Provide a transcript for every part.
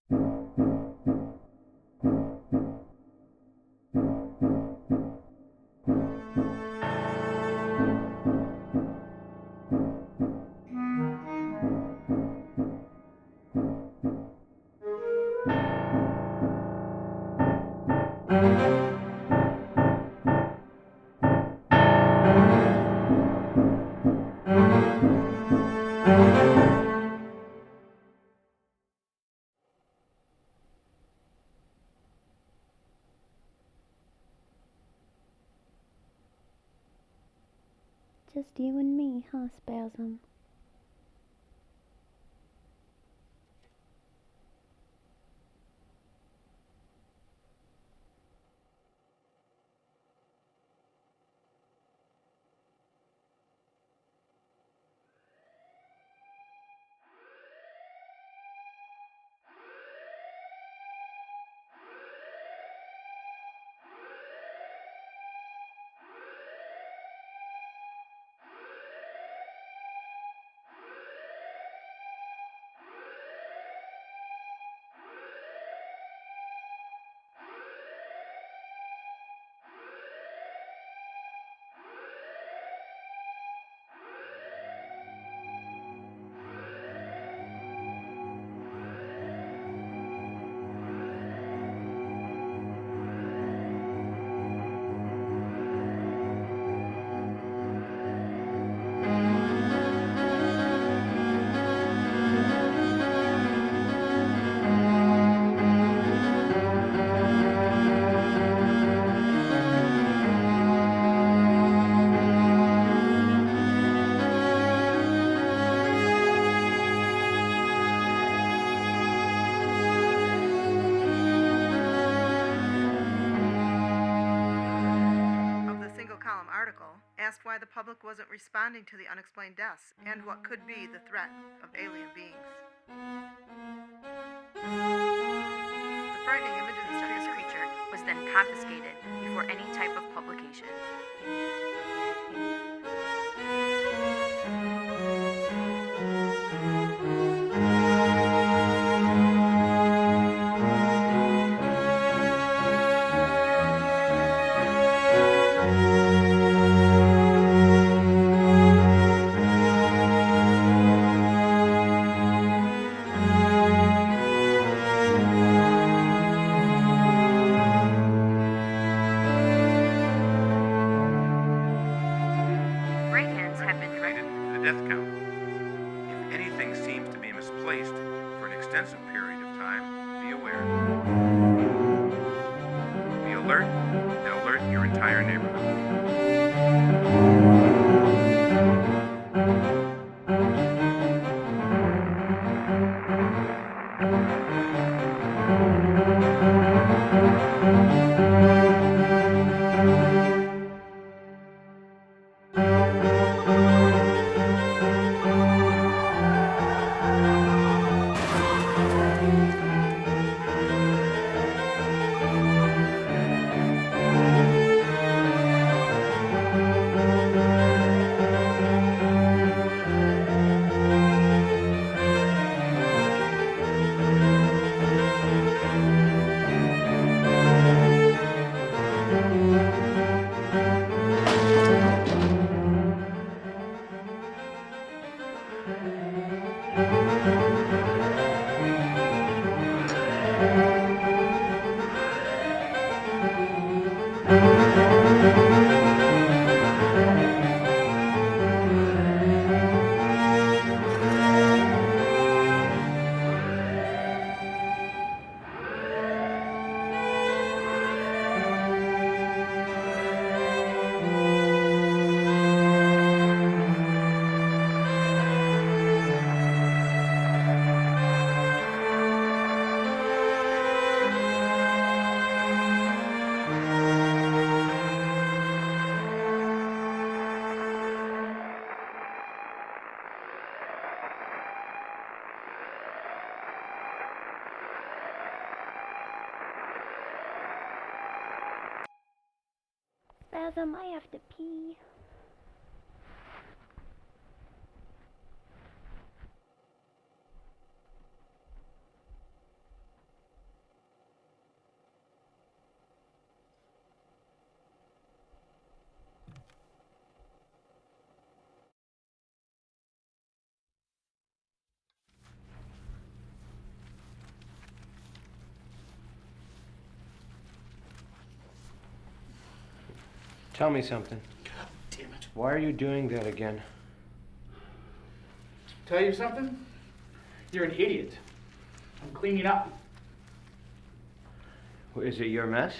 Just you and me, huh, Spasm? Asked why the public wasn't responding to the unexplained deaths and what could be the threat of alien beings. The frightening images of this creature was then confiscated before any type of publication. The death count. If anything seems to be misplaced for an extensive period of time, be aware. Be alert and alert your entire neighborhood. Spasm, I have to pee. Tell me something. God damn it. Why are you doing that again? Tell you something? You're an idiot. I'm cleaning up. Is it your mess?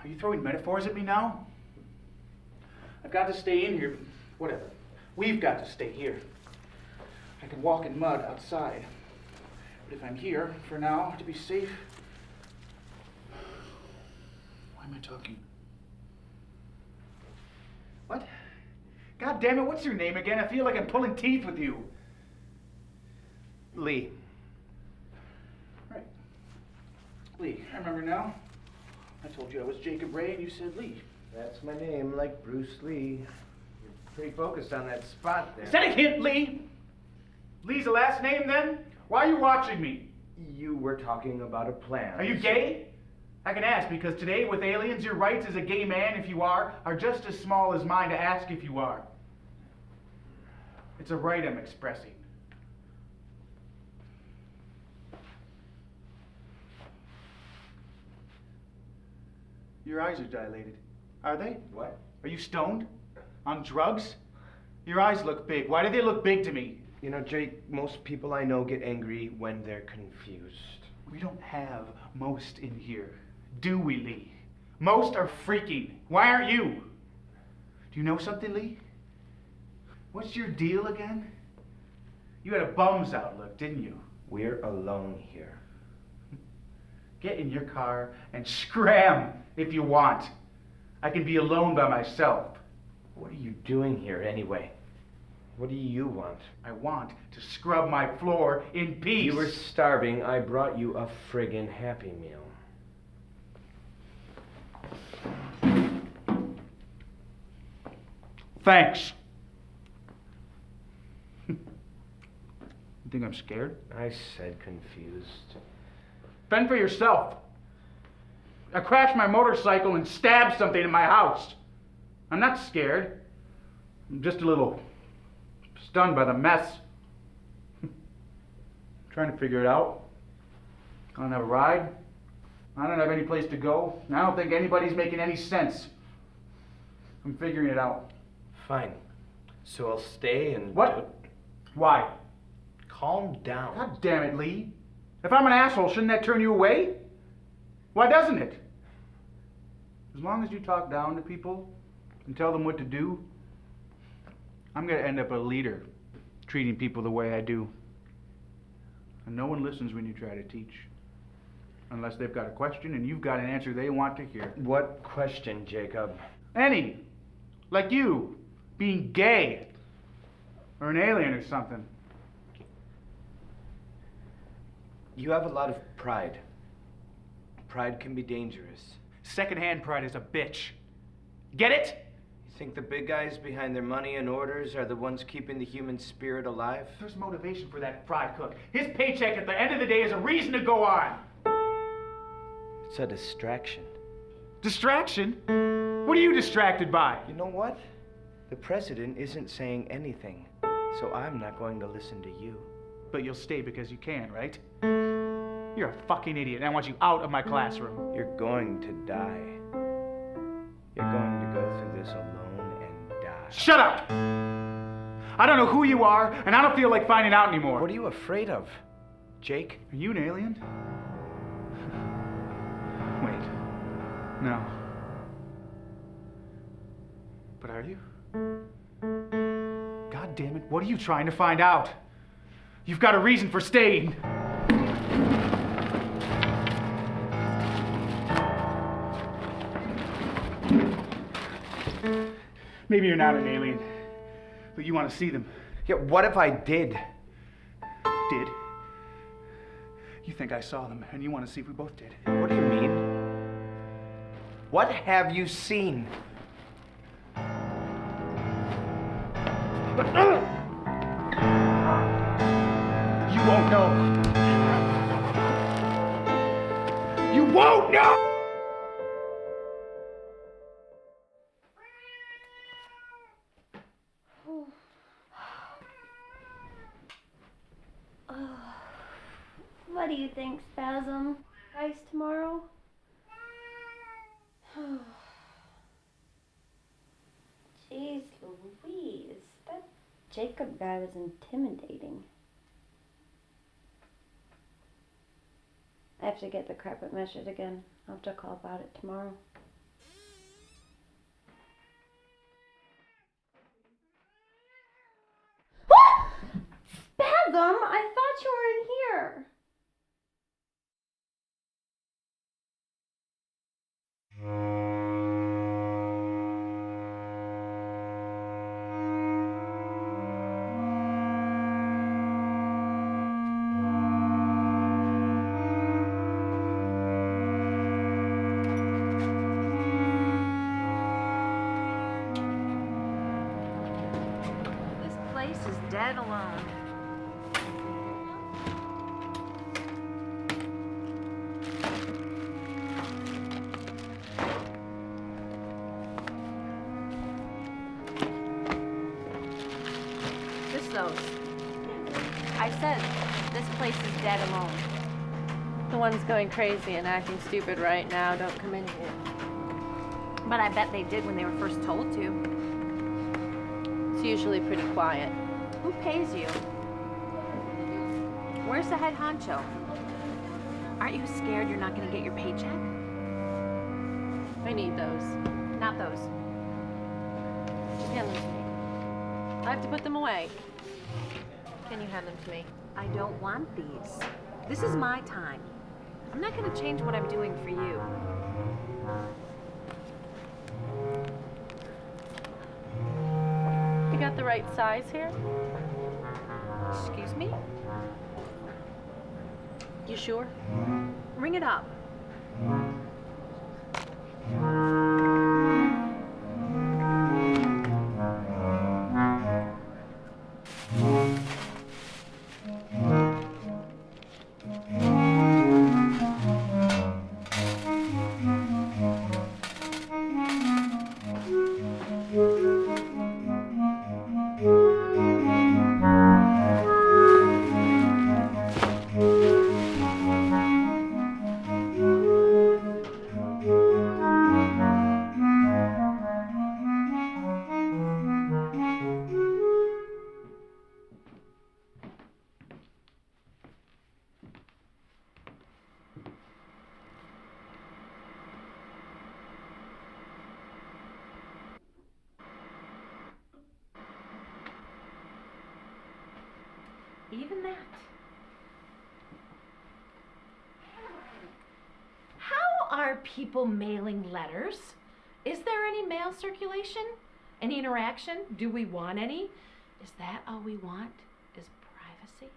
Are you throwing metaphors at me now? I've got to stay in here. Whatever. We've got to stay here. I can walk in mud outside. But if I'm here for now, to be safe... Why am I talking? What? God damn it, what's your name again? I feel like I'm pulling teeth with you. Lee. Right. Lee, I remember now. I told you I was Jacob Ray and you said Lee. That's my name, like Bruce Lee. You're pretty focused on that spot there. Is that a hint, Lee? Lee's the last name then? Why are you watching me? You were talking about a plan. Are you gay? I can ask because today with aliens, your rights as a gay man, if you are just as small as mine to ask if you are. It's a right I'm expressing. Your eyes are dilated. Are they? What? Are you stoned? On drugs? Your eyes look big. Why do they look big to me? You know, Jake, most people I know get angry when they're confused. We don't have most in here, do we, Lee? Most are freaking. Why aren't you? Do you know something, Lee? What's your deal again? You had a bum's outlook, didn't you? We're alone here. Get in your car and scram if you want. I can be alone by myself. What are you doing here anyway? What do you want? I want to scrub my floor in peace. You were starving. I brought you a friggin' Happy Meal. Thanks. You think I'm scared? I said confused. Fend for yourself. I crashed my motorcycle and stabbed something in my house. I'm not scared. I'm just a little stunned by the mess. Trying to figure it out. I don't have a ride. I don't have any place to go. And I don't think anybody's making any sense. I'm figuring it out. Fine. So I'll stay and... What? Why? Calm down. God damn it, Lee. If I'm an asshole, shouldn't that turn you away? Why doesn't it? As long as you talk down to people and tell them what to do, I'm going to end up a leader, treating people the way I do. And no one listens when you try to teach. Unless they've got a question and you've got an answer they want to hear. What question, Jacob? Any. Like you, being gay. Or an alien or something. You have a lot of pride. Pride can be dangerous. Secondhand pride is a bitch. Get it? You think the big guys behind their money and orders are the ones keeping the human spirit alive? There's motivation for that fry cook. His paycheck at the end of the day is a reason to go on. It's a distraction. Distraction? What are you distracted by? You know what? The president isn't saying anything, so I'm not going to listen to you. But you'll stay because you can, right? You're a fucking idiot, and I want you out of my classroom. You're going to die. You're going to go through this alone and die. Shut up! I don't know who you are, and I don't feel like finding out anymore. What are you afraid of, Jake? Are you an alien? Wait. No. But are you? God damn it, what are you trying to find out? You've got a reason for staying. Maybe you're not an alien, but you want to see them. Yeah, what if I did? Did? You think I saw them, and you want to see if we both did. What do you mean? What have you seen? You won't know. You won't know! What do you think, Spasm? Ice tomorrow? Louise, that Jacob guy was intimidating. I have to get the carpet measured again. I'll have to call about it tomorrow. Spasm! I thought you were in here. This place is dead alone. Just those. I said, this place is dead alone. The ones going crazy and acting stupid right now don't come in here. But I bet they did when they were first told to. It's usually pretty quiet. Who pays you? Where's the head honcho? Aren't you scared you're not going to get your paycheck? I need those. Not those. Just hand them to me. I have to put them away. Can you hand them to me? I don't want these. This is my time. I'm not going to change what I'm doing for you. You got the right size here? Excuse me? You sure? Ring it up. Even that. How are people mailing letters? Is there any mail circulation? Any interaction? Do we want any? Is that all we want? Is privacy?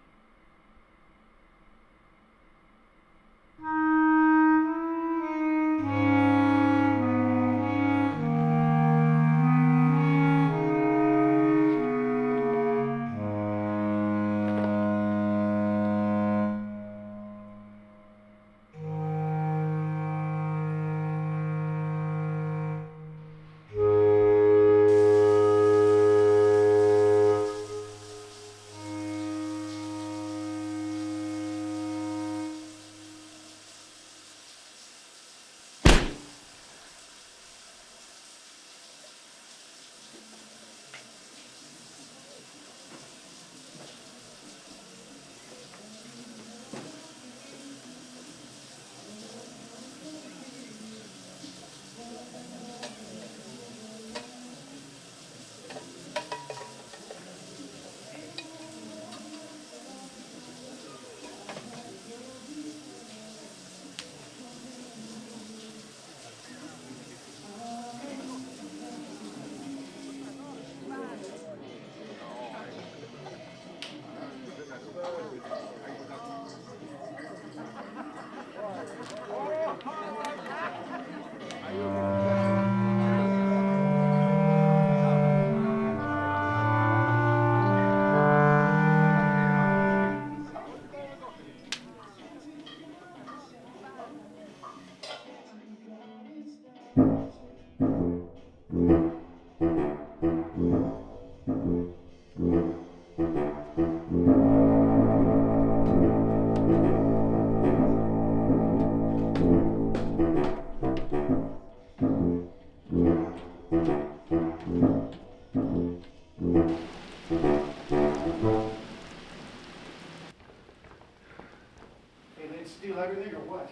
everything or what?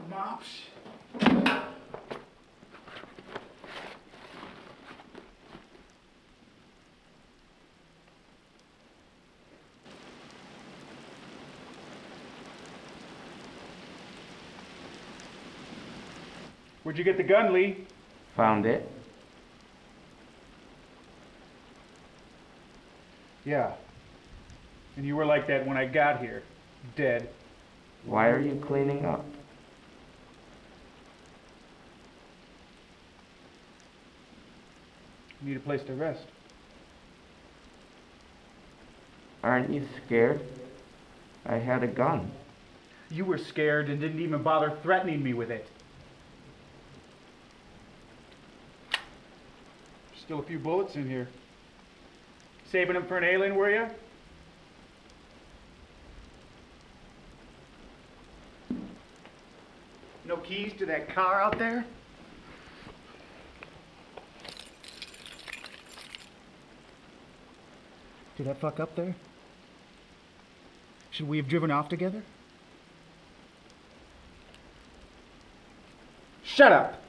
Mops. Where'd you get the gun, Lee? Found it. Yeah. And you were like that when I got here. Dead. Why are you cleaning up? Need a place to rest. Aren't you scared? I had a gun. You were scared and didn't even bother threatening me with it. Still a few bullets in here. Saving them for an alien, were you? No keys to that car out there? Did that fuck up there? Should we have driven off together? Shut up!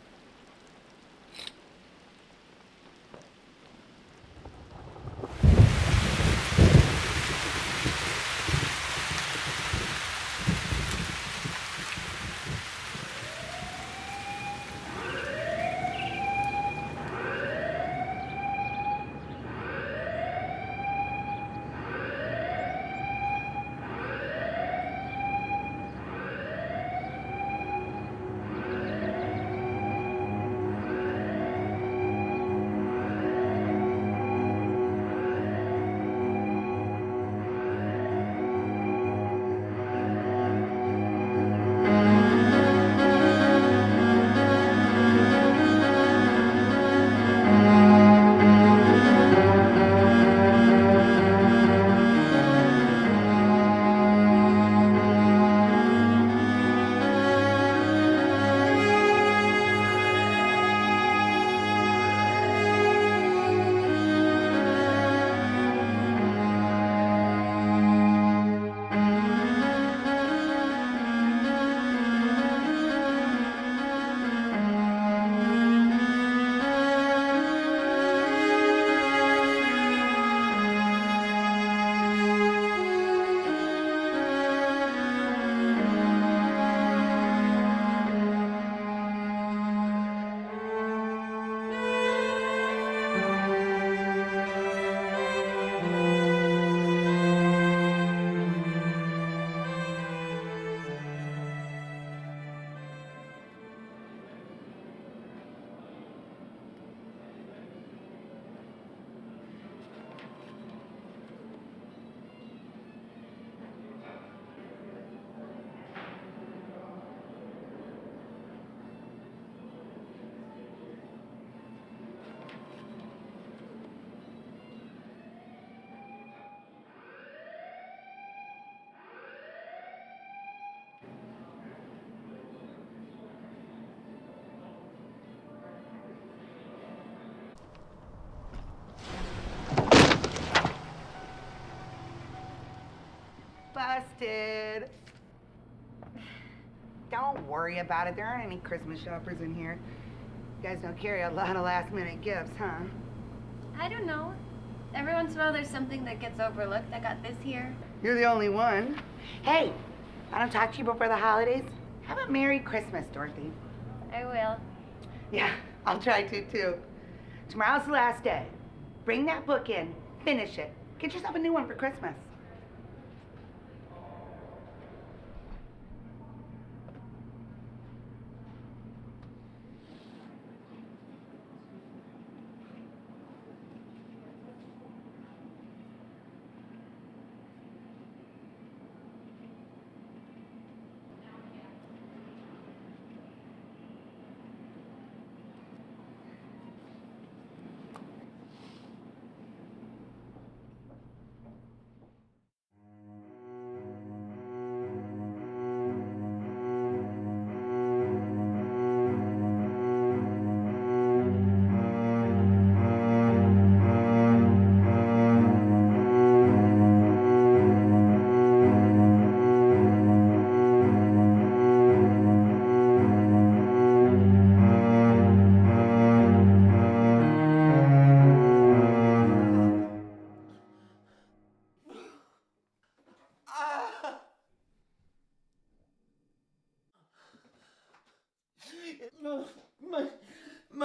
Busted. Don't worry about it. There aren't any Christmas shoppers in here. You guys don't carry a lot of last-minute gifts, huh? I don't know. Every once in a while there's something that gets overlooked. I got this here. You're the only one. Hey, I don't talk to you before the holidays. Have a Merry Christmas, Dorothy. I will. Yeah, I'll try to, too. Tomorrow's the last day. Bring that book in. Finish it. Get yourself a new one for Christmas.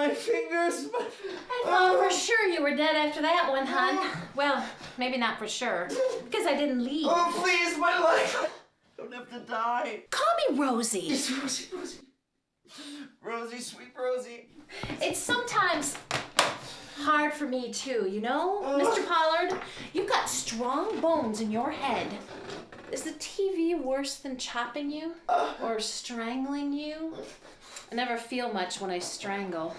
my fingers. I thought for sure you were dead after that one, hon. Well, maybe not for sure, because I didn't leave. Oh, please, my life. I don't have to die. Call me Rosie. Yes, Rosie, Rosie. Rosie, sweet Rosie. It's sometimes hard for me too, you know, Mr. Pollard? You've got strong bones in your head. Is the TV worse than chopping you or strangling you? I never feel much when I strangle.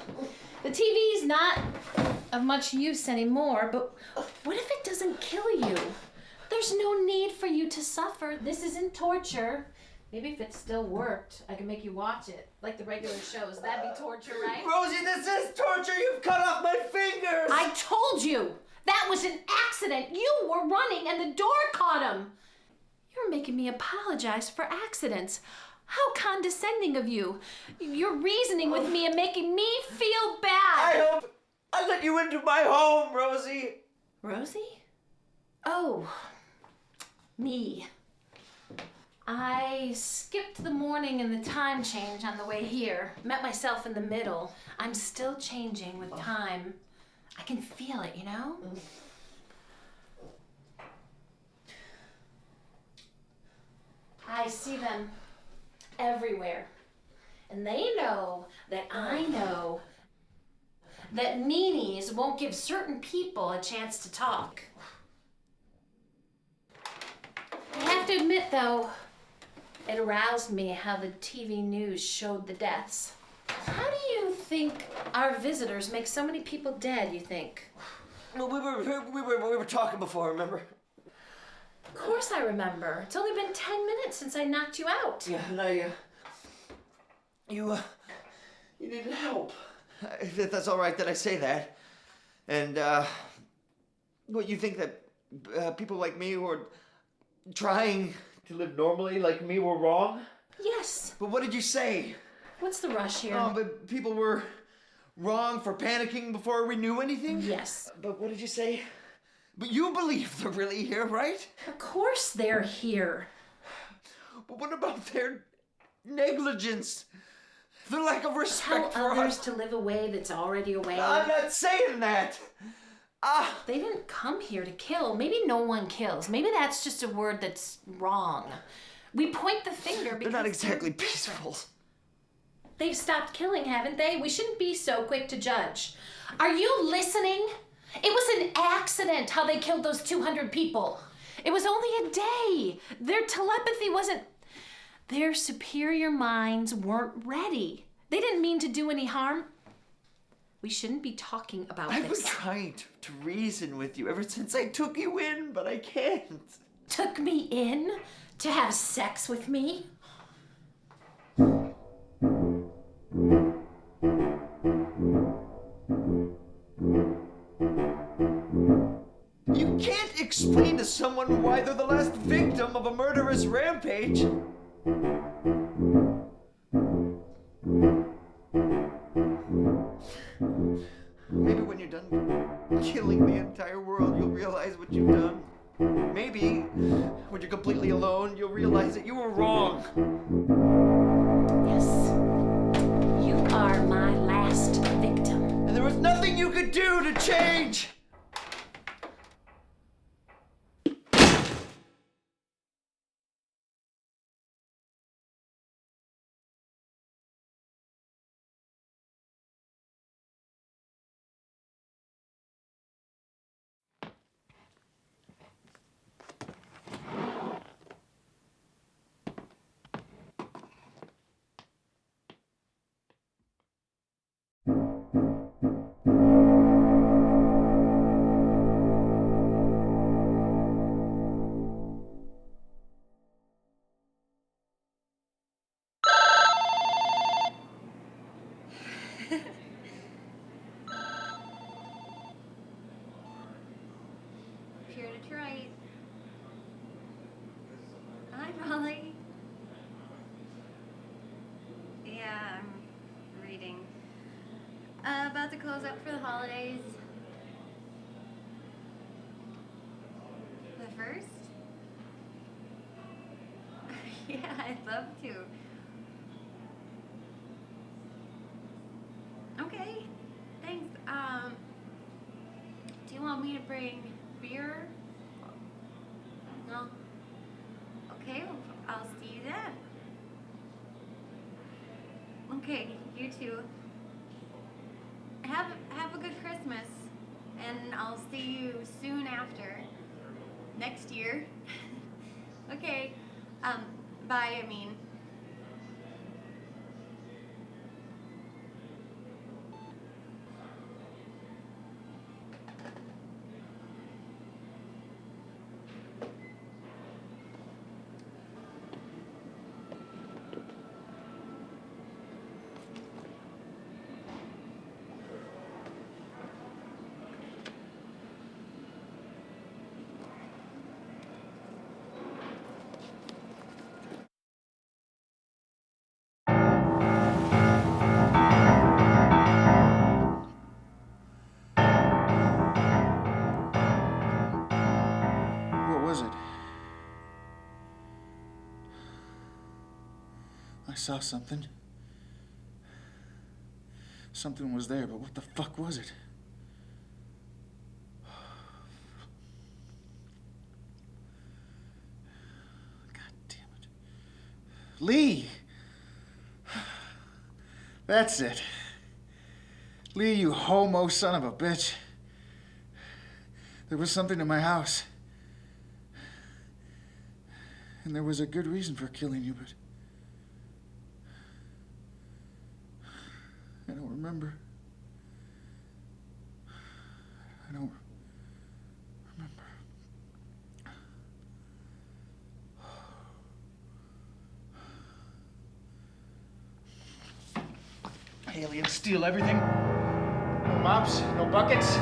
The TV's not of much use anymore, but what if it doesn't kill you? There's no need for you to suffer. This isn't torture. Maybe if it still worked, I could make you watch it, like the regular shows. That'd be torture, right? Rosie, this is torture. You've cut off my fingers. I told you! That was an accident. You were running and the door caught him. You're making me apologize for accidents. How condescending of you. You're reasoning with me and making me feel bad. I hope I let you into my home, Rosie. Rosie? Oh, me. I skipped the morning and the time change on the way here. Met myself in the middle. I'm still changing with time. I can feel it, you know? I see them everywhere. And they know that I know that meanies won't give certain people a chance to talk. I have to admit, though, it aroused me how the TV news showed the deaths. How do you think our visitors make so many people dead, you think? No, we were talking before, remember? Of course I remember. It's only been 10 minutes since I knocked you out. Yeah, and you needed help. If that's all right that I say that. And, what, you think that people like me who are trying to live normally like me were wrong? Yes. But what did you say? What's the rush here? Oh, but people were wrong for panicking before we knew anything? Yes. But what did you say? But you believe they're really here, right? Of course they're here. But what about their negligence? Their lack of respect Tell for others us? to live a way that's already a way. I'm not saying that. They didn't come here to kill. Maybe no one kills. Maybe that's just a word that's wrong. We point the finger because they're not exactly peaceful. They've stopped killing, haven't they? We shouldn't be so quick to judge. Are you listening? It was an accident how they killed those 200 people. It was only a day. Their telepathy wasn't... Their superior minds weren't ready. They didn't mean to do any harm. We shouldn't be talking about I've this. been trying to reason with you ever since I took you in, but I can't. Took me in to have sex with me? You can't explain to someone why they're the last victim of a murderous rampage. Maybe when you're done killing the entire world, you'll realize what you've done. Maybe when you're completely alone, you'll realize that you were wrong. Yes. You are my last victim. And there was nothing you could do to change. Pure Detroit. Hi, Molly. Yeah, I'm reading. About to close up for the holidays. The first? Yeah, I'd love to. Okay. bring beer? No. Okay, well, I'll see you then. Okay, you too. Have a good Christmas, and I'll see you soon after. Next year. Okay. Bye, I mean. What was it? I saw something. Something was there, but what the fuck was it? God damn it. Lee! That's it. Lee, you homo son of a bitch. There was something in my house. And there was a good reason for killing you, but I don't remember. I don't remember. Aliens steal everything. No mops, no buckets.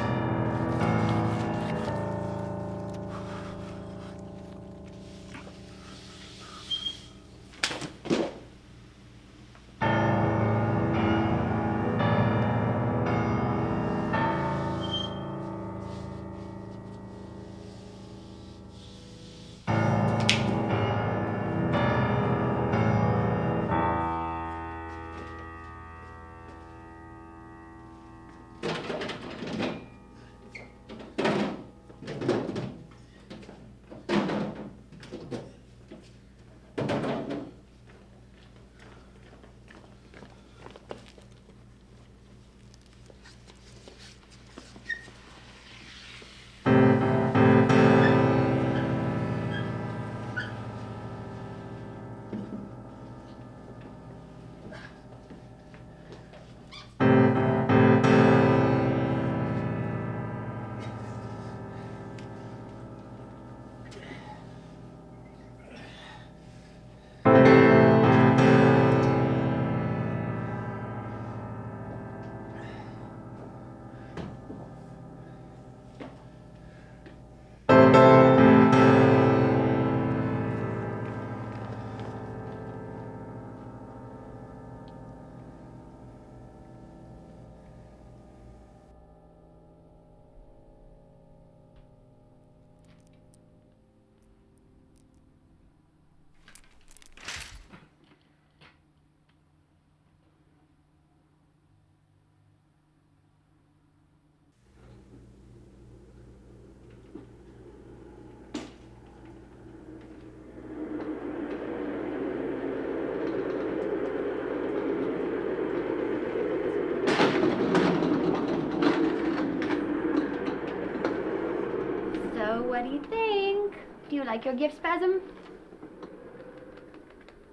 So, what do you think? Do you like your gift spasm?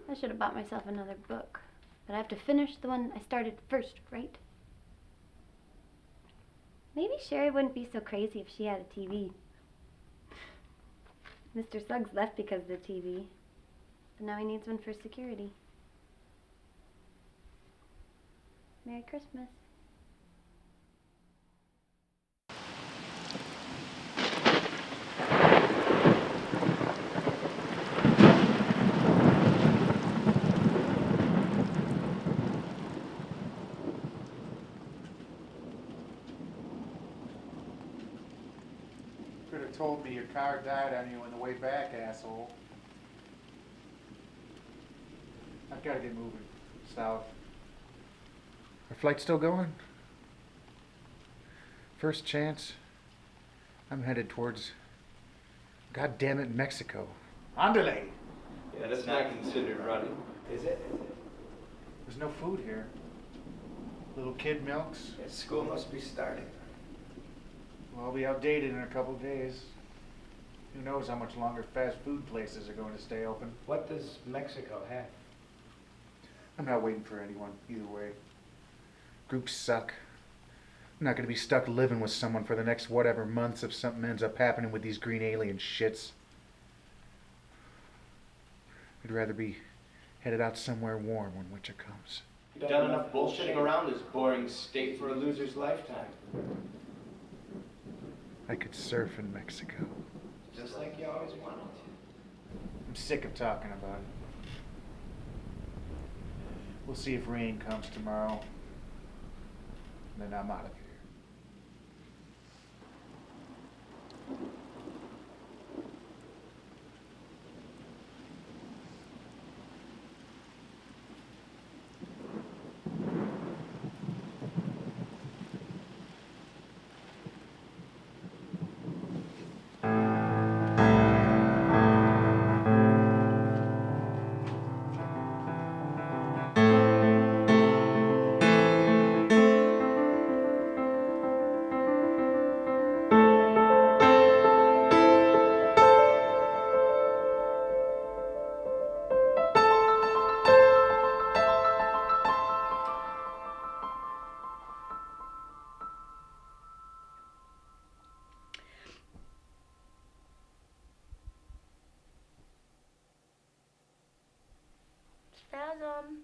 I should have bought myself another book, but I have to finish the one I started first, right? Maybe Sherry wouldn't be so crazy if she had a TV. Mr. Suggs left because of the TV, but now he needs one for security. Merry Christmas. Could have told me your car died on you on the way back, asshole. I've got to get moving. South. Our flight's still going? First chance. I'm headed towards, God damn it, Mexico. Andale! Yeah, that's not considered running, is it? There's no food here. Little kid milks. Yeah, school must be starting. Well, I'll be outdated in a couple days. Who knows how much longer fast food places are going to stay open. What does Mexico have? I'm not waiting for anyone, either way. Groups suck. I'm not going to be stuck living with someone for the next whatever months if something ends up happening with these green alien shits. I'd rather be headed out somewhere warm when winter comes. You've done enough bullshitting around this boring state for a loser's lifetime. I could surf in Mexico. Just like you always wanted to. I'm sick of talking about it. We'll see if rain comes tomorrow. And then I'm out of here. Spasm.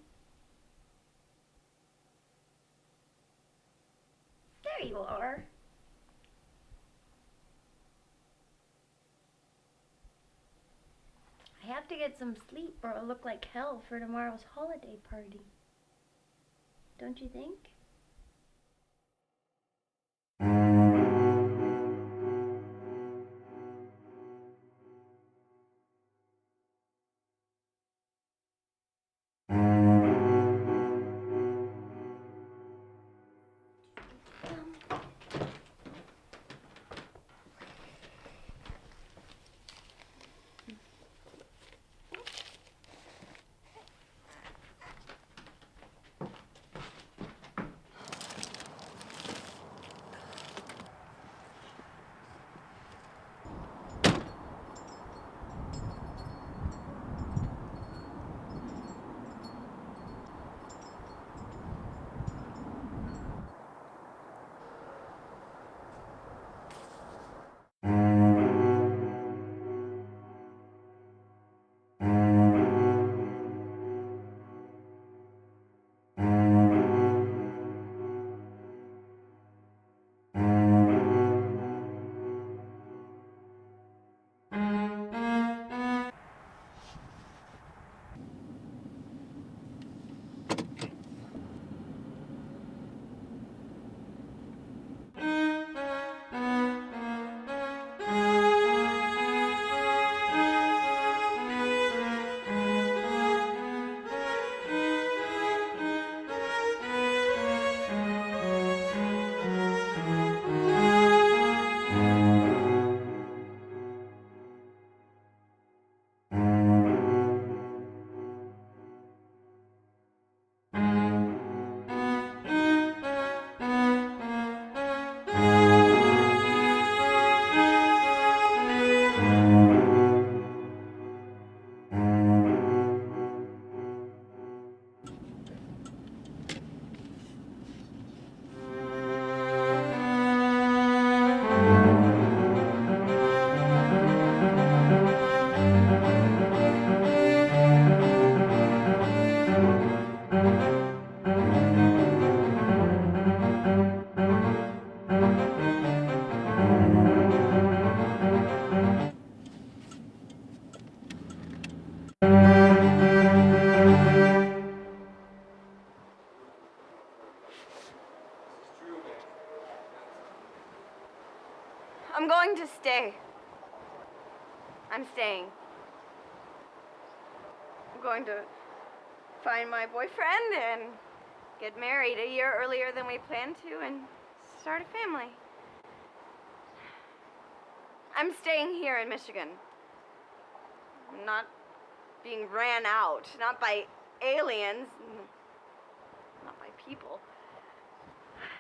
There you are. I have to get some sleep or I'll look like hell for tomorrow's holiday party. Don't you think? I'm going to stay. I'm staying. I'm going to find my boyfriend and get married a year earlier than we planned to and start a family. I'm staying here in Michigan. I'm not being ran out, not by aliens, not by people.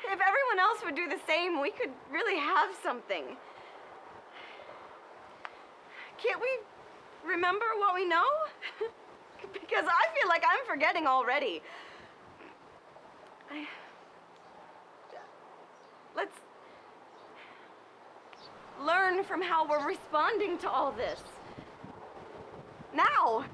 If everyone else would do the same, we could really have something. Can't we remember what we know? Because I feel like I'm forgetting already. Let's learn from how we're responding to all this. Now!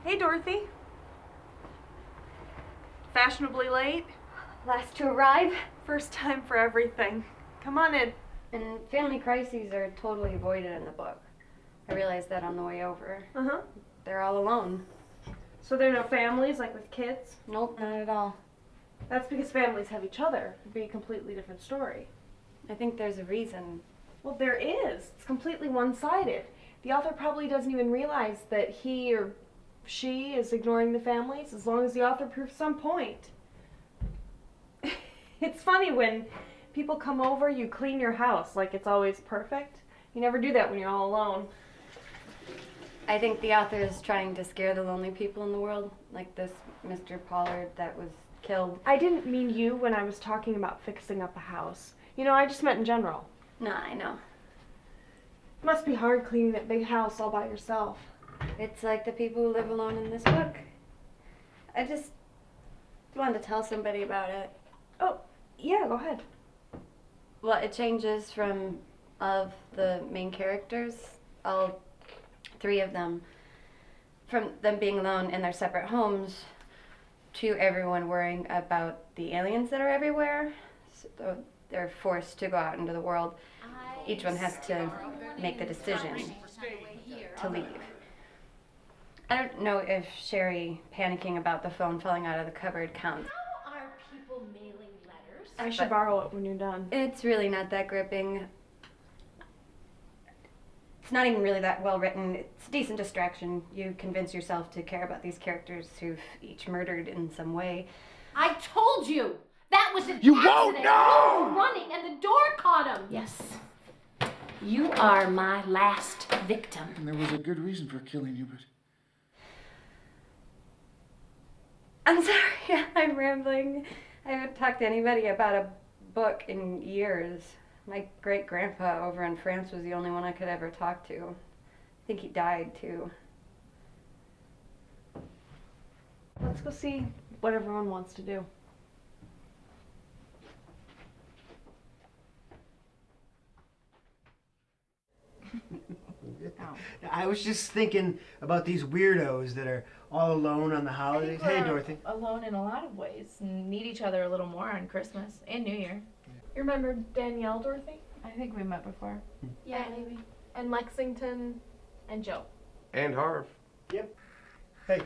Hey, Dorothy. Fashionably late? Last to arrive. First time for everything. Come on in. And family crises are totally avoided in the book. I realized that on the way over. Uh-huh. They're all alone. So there are no families, like with kids? Nope, not at all. That's because families have each other. It'd be a completely different story. I think there's a reason. Well, there is. It's completely one-sided. The author probably doesn't even realize that he or she is ignoring the families, as long as the author proves some point. It's funny when people come over, you clean your house like it's always perfect. You never do that when you're all alone. I think the author is trying to scare the lonely people in the world, like this Mr. Pollard that was killed. I didn't mean you when I was talking about fixing up a house. You know, I just meant in general. Nah, I know. It must be hard cleaning that big house all by yourself. It's like the people who live alone in this book. I just wanted to tell somebody about it. Oh, yeah, go ahead. Well, it changes from of the main characters, all three of them, from them being alone in their separate homes to everyone worrying about the aliens that are everywhere. So they're forced to go out into the world. Each one has to make the decision to leave. I don't know if Sherry panicking about the phone falling out of the cupboard counts. How are people mailing letters? I should borrow it when you're done. It's really not that gripping. It's not even really that well written. It's a decent distraction. You convince yourself to care about these characters who've each murdered in some way. I told you! That was an You accident! won't know! You were running and the door caught him! Yes. You are my last victim. And there was a good reason for killing you, but... I'm sorry, I'm rambling. I haven't talked to anybody about a book in years. My great-grandpa over in France was the only one I could ever talk to. I think he died, too. Let's go see what everyone wants to do. I was just thinking about these weirdos that are all alone on the holidays. Hey, Dorothy. Alone in a lot of ways and need each other a little more on Christmas and New Year. You remember Danielle, Dorothy? I think we met before. Yeah, maybe. And Lexington and Joe. And Harv. Yep. Hey.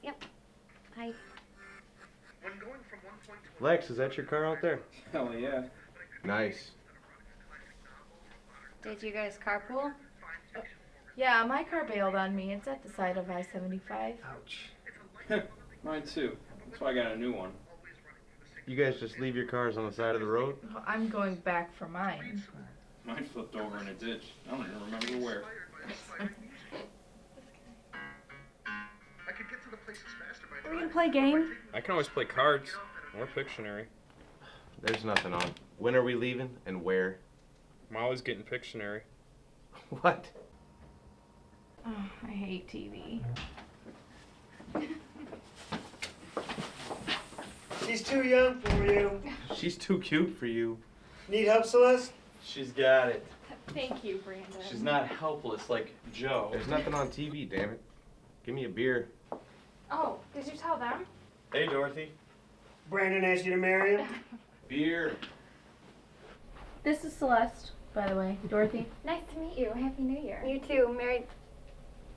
Yep. Hi. Lex, is that your car out there? Hell yeah. Nice. Did you guys carpool? Yeah, my car bailed on me. It's at the side of I-75. Ouch. Mine too. That's why I got a new one. You guys just leave your cars on the side of the road? Well, I'm going back for mine. Mine flipped over in a ditch. I don't even remember where. Are we gonna play a game? I can always play cards or Pictionary. There's nothing on. When are we leaving and where? Molly's getting Pictionary. What? Oh, I hate TV. She's too young for you. She's too cute for you. Need help, Celeste? She's got it. Thank you, Brandon. She's not helpless like Joe. There's nothing on TV, damn it. Give me a beer. Oh, did you tell them? Hey, Dorothy. Brandon asked you to marry him? Beer. This is Celeste, by the way. Dorothy. Nice to meet you. Happy New Year. You too. Merry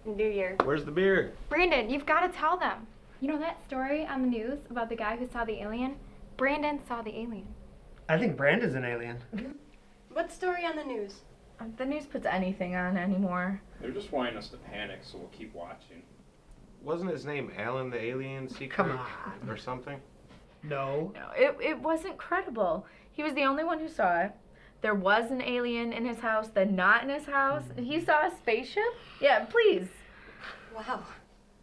New Year. Where's the beer? Brandon, you've got to tell them. You know that story on the news about the guy who saw the alien? Brandon saw the alien. I think Brandon's an alien. What story on the news? The news puts anything on anymore. They're just wanting us to panic, so we'll keep watching. Wasn't his name Alan the Alien Secret? Come on. Or something? No. No, it wasn't credible. He was the only one who saw it. There was an alien in his house, then not in his house. He saw a spaceship? Yeah, please. Wow.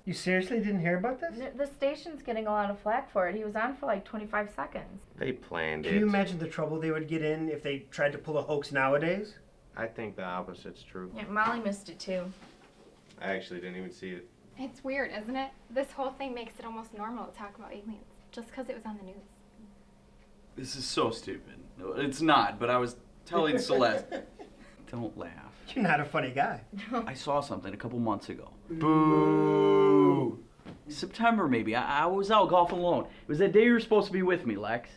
You seriously didn't hear about this? The station's getting a lot of flack for it. He was on for like 25 seconds. They planned it. Can you imagine the trouble they would get in if they tried to pull a hoax nowadays? I think the opposite's true. Yeah, Molly missed it too. I actually didn't even see it. It's weird, isn't it? This whole thing makes it almost normal to talk about aliens, just because it was on the news. This is so stupid. No, it's not, but I was telling Celeste. Don't laugh. You're not a funny guy. I saw something a couple months ago. Boo! September, maybe. I was out golfing alone. It was that day you were supposed to be with me, Lex.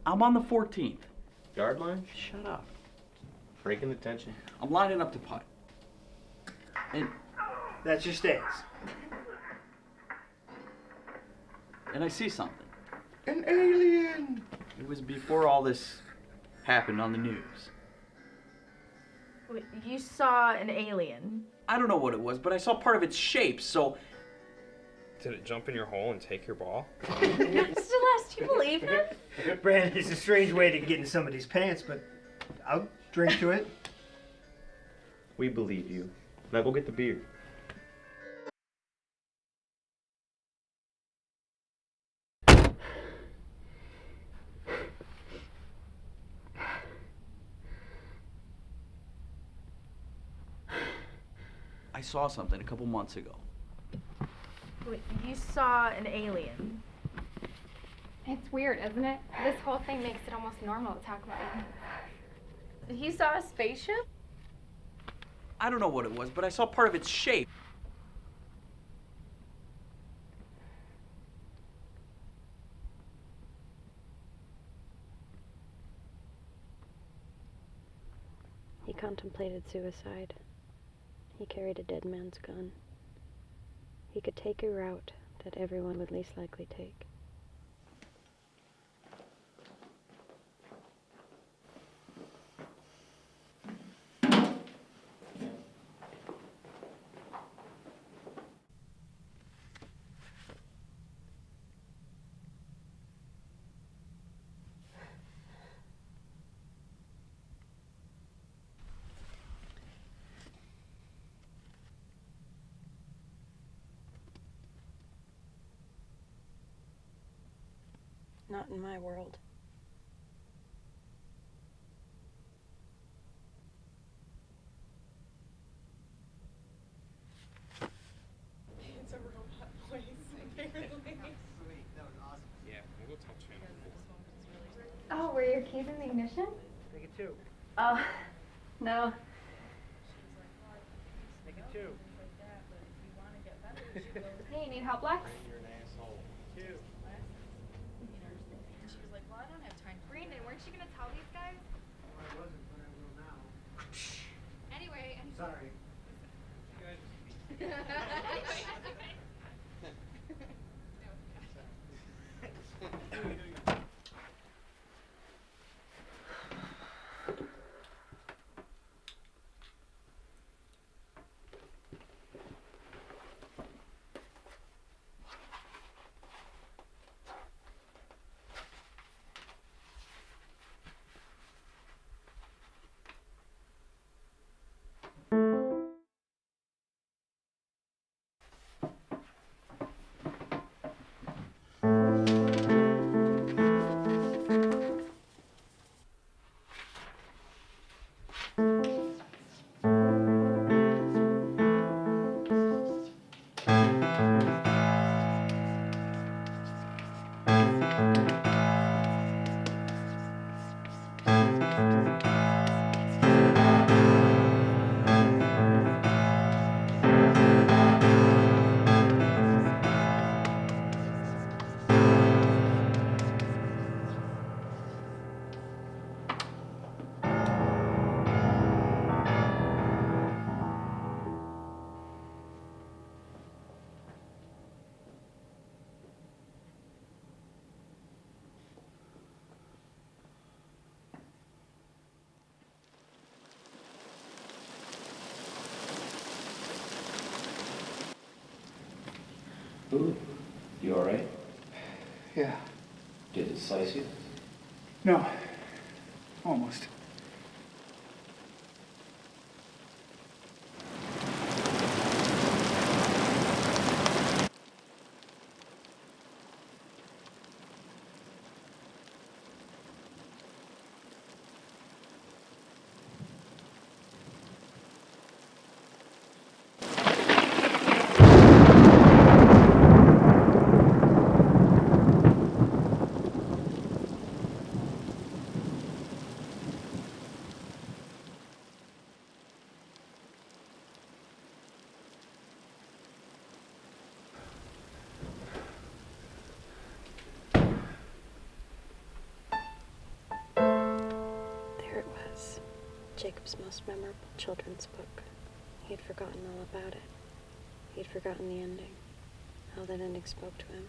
I'm on the 14th. Yard line? Shut up. Breaking the tension. I'm lining up to putt. And That's your stance. I see something. An alien! It was before all this happened on the news. Wait, you saw an alien? I don't know what it was, but I saw part of its shape, so... Did it jump in your hole and take your ball? Celeste, you believe him? Brandon, it's a strange way to get in somebody's pants, but I'll drink to it. We believe you. Now go get the beer. I saw something a couple months ago. Wait, you saw an alien? It's weird, isn't it? This whole thing makes it almost normal to talk about aliens. He saw a spaceship? I don't know what it was, but I saw part of its shape. He contemplated suicide. He carried a dead man's gun. He could take a route that everyone would least likely take. Not in my world. It's a robot voice, apparently. That was awesome. Yeah, we'll go touch him. Oh, were your keys in the ignition? Take it two. Oh, no. Take it two. Hey, need help, Lex? You're an asshole. Two. She was like, well, I don't have time. Brandon, weren't you going to tell these guys? Well, I wasn't, but I will now. Anyway, I'm Sorry. Ooh, you alright? Yeah. Did it slice you? No. Almost. There it was, Jacob's most memorable children's book. He had forgotten all about it. He had forgotten the ending, how that ending spoke to him.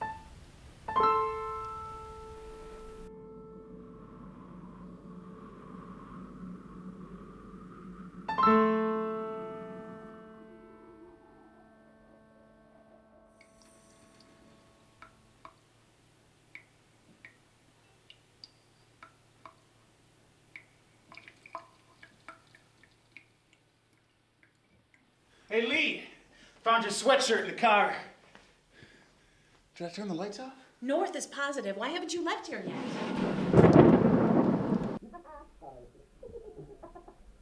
Hey, Lee! Found your sweatshirt in the car. Did I turn the lights off? North is positive. Why haven't you left here yet?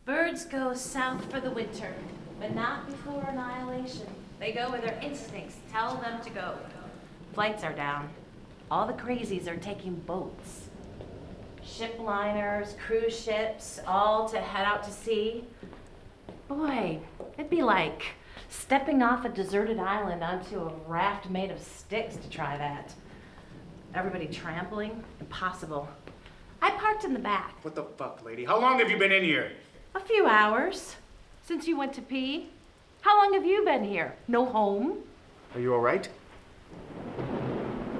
Birds go south for the winter, but not before annihilation. They go where their instincts tell them to go. Flights are down. All the crazies are taking boats. Ship liners, cruise ships, all to head out to sea. Boy, it'd be like stepping off a deserted island onto a raft made of sticks to try that. Everybody trampling? Impossible. I parked in the back. What the fuck, lady? How long have you been in here? A few hours. Since you went to pee. How long have you been here? No home? Are you all right?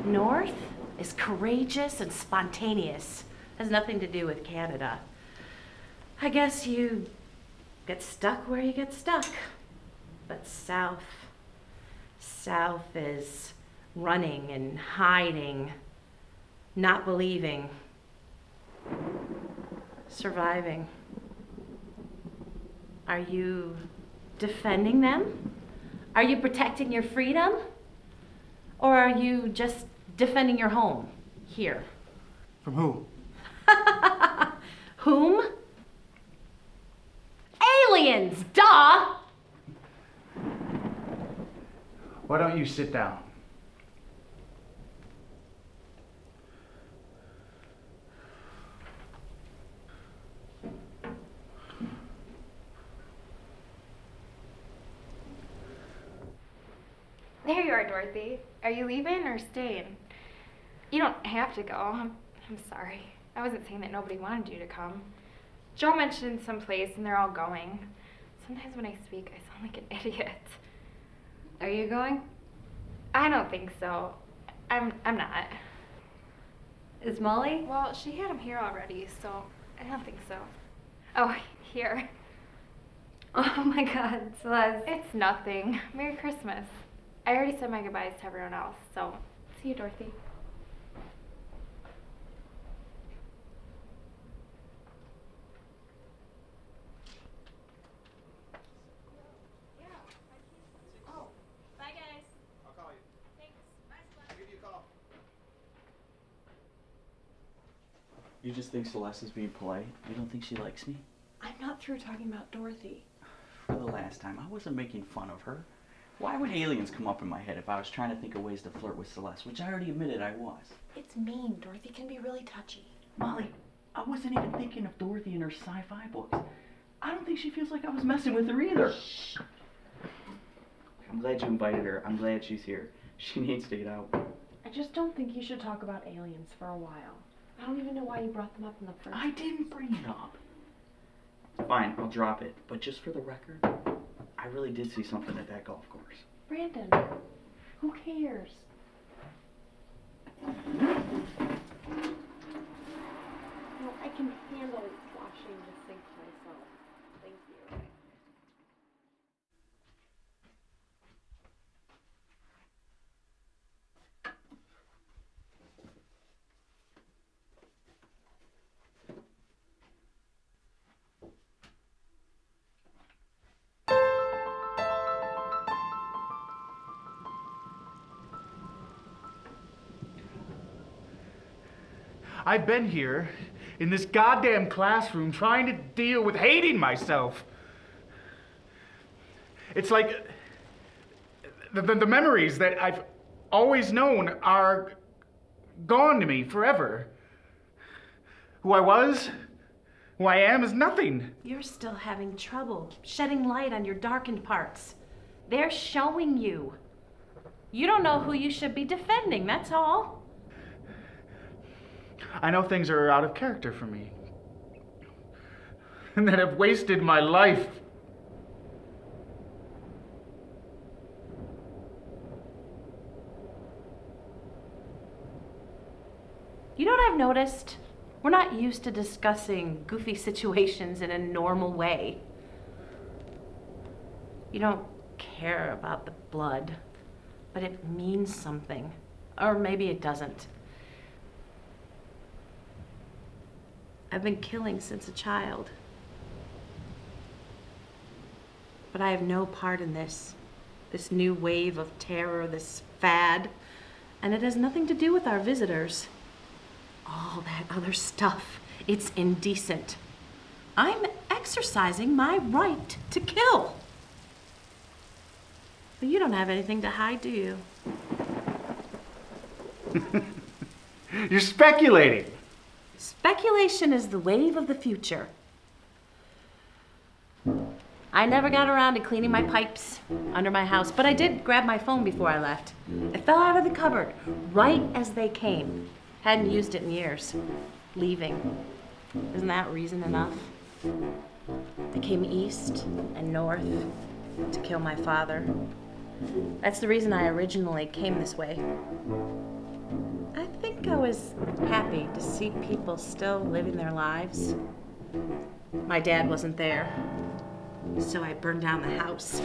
North is courageous and spontaneous. Has nothing to do with Canada. I guess you get stuck where you get stuck. But south is running and hiding, not believing, surviving. Are you defending them? Are you protecting your freedom? Or are you just defending your home here? From who? Whom? Aliens, duh! Why don't you sit down? There you are, Dorothy. Are you leaving or staying? You don't have to go. I'm sorry. I wasn't saying that nobody wanted you to come. Joe mentioned some place and they're all going. Sometimes when I speak, I sound like an idiot. Are you going? I don't think so. I'm not. Is Molly? Well, she had him here already, so I don't think so. Oh, here. Oh my God, Celeste. It's nothing. Merry Christmas. I already said my goodbyes to everyone else, so see you, Dorothy. Oh, bye guys. I'll call you. Thanks. I'll give you a call. You just think Celeste is being polite? You don't think she likes me? I'm not through talking about Dorothy. For the last time, I wasn't making fun of her. Why would aliens come up in my head if I was trying to think of ways to flirt with Celeste, which I already admitted I was? It's mean. Dorothy can be really touchy. Molly, I wasn't even thinking of Dorothy and her sci-fi books. I don't think she feels like I was messing with her either. Shh. I'm glad you invited her. I'm glad she's here. She needs to get out. I just don't think you should talk about aliens for a while. I don't even know why you brought them up in the first I didn't bring it up. Fine, I'll drop it. But just for the record, I really did see something at that golf course. Brandon, who cares? No, I can handle washing the sink myself. Thank you. I've been here in this goddamn classroom trying to deal with hating myself. It's like the memories that I've always known are gone to me forever. Who I was, who I am is nothing. You're still having trouble shedding light on your darkened parts. They're showing you. You don't know who you should be defending, that's all. I know things are out of character for me. And that have wasted my life. You know what I've noticed? We're not used to discussing goofy situations in a normal way. You don't care about the blood, but it means something. Or maybe it doesn't. I've been killing since a child. But I have no part in this new wave of terror, this fad. And it has nothing to do with our visitors. All that other stuff, it's indecent. I'm exercising my right to kill. But you don't have anything to hide, do you? You're speculating. Speculation is the wave of the future. I never got around to cleaning my pipes under my house, but I did grab my phone before I left. It fell out of the cupboard right as they came. Hadn't used it in years. Leaving. Isn't that reason enough? They came east and north to kill my father. That's the reason I originally came this way. I think I was happy to see people still living their lives. My dad wasn't there, so I burned down the house.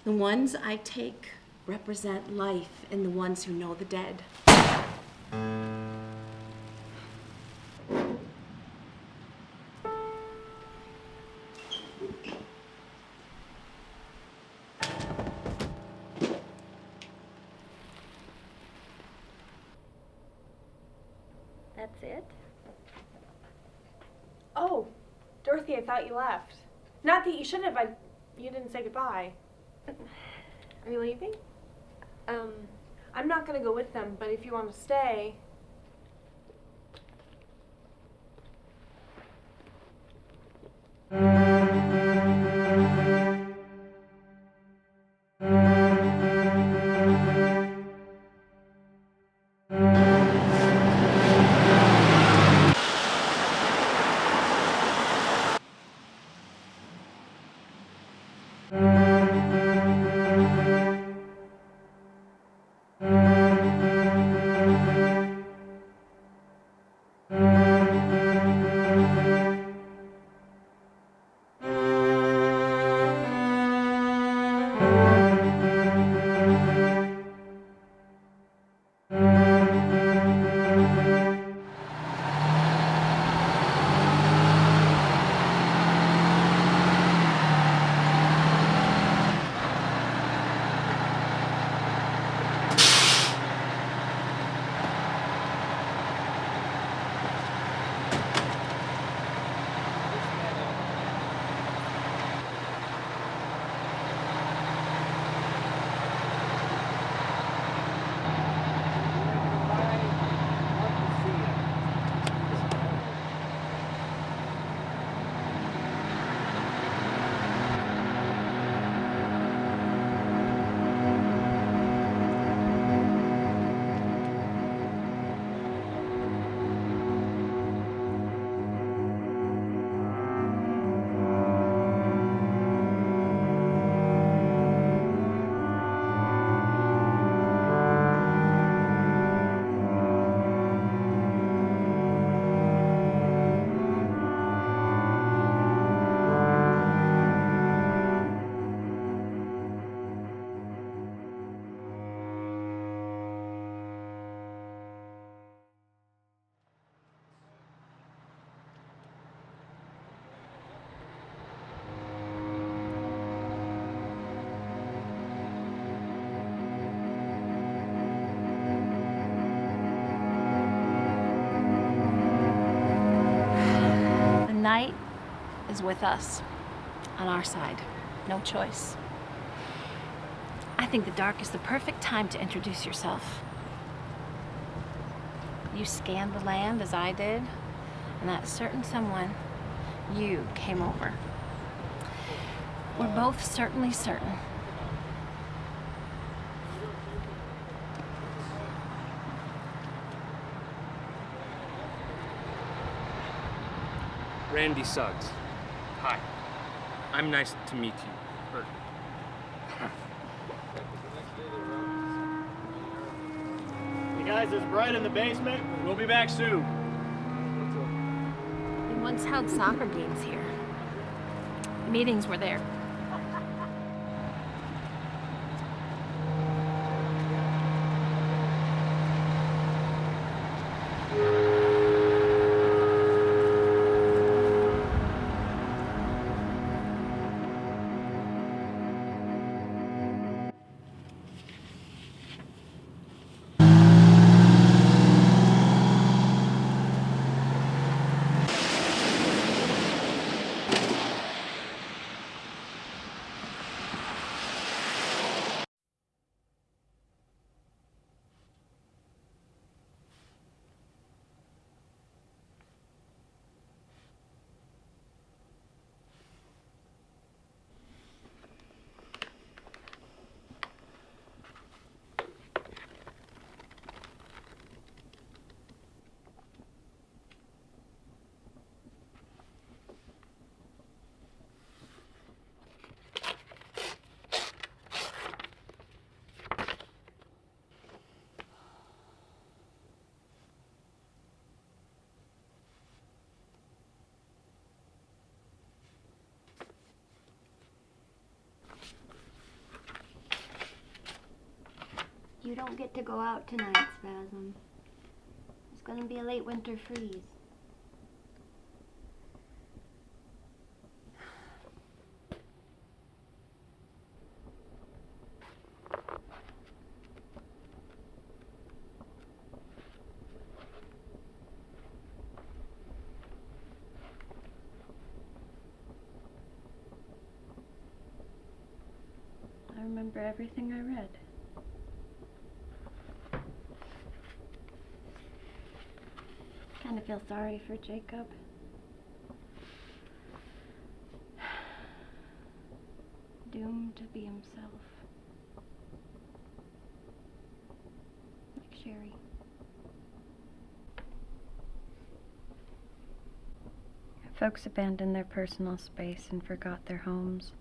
The ones I take represent life in the ones who know the dead. That's it? Oh, Dorothy, I thought you left. Not that you should have. You didn't say goodbye. Are you leaving? I'm not gonna go with them, but if you want to stay. is with us, on our side. No choice. I think the dark is the perfect time to introduce yourself. You scanned the land as I did, and that certain someone, you came over. We're both certainly certain. Randy Suggs. Hi. I'm nice to meet you. Hey guys, there's Bright in the basement. We'll be back soon. We once held soccer games here. Meetings were there. You don't get to go out tonight, Spasm. It's gonna be a late winter freeze. I remember everything I read. Kind of feel sorry for Jacob. Doomed to be himself. Like Sherry. Folks abandoned their personal space and forgot their homes.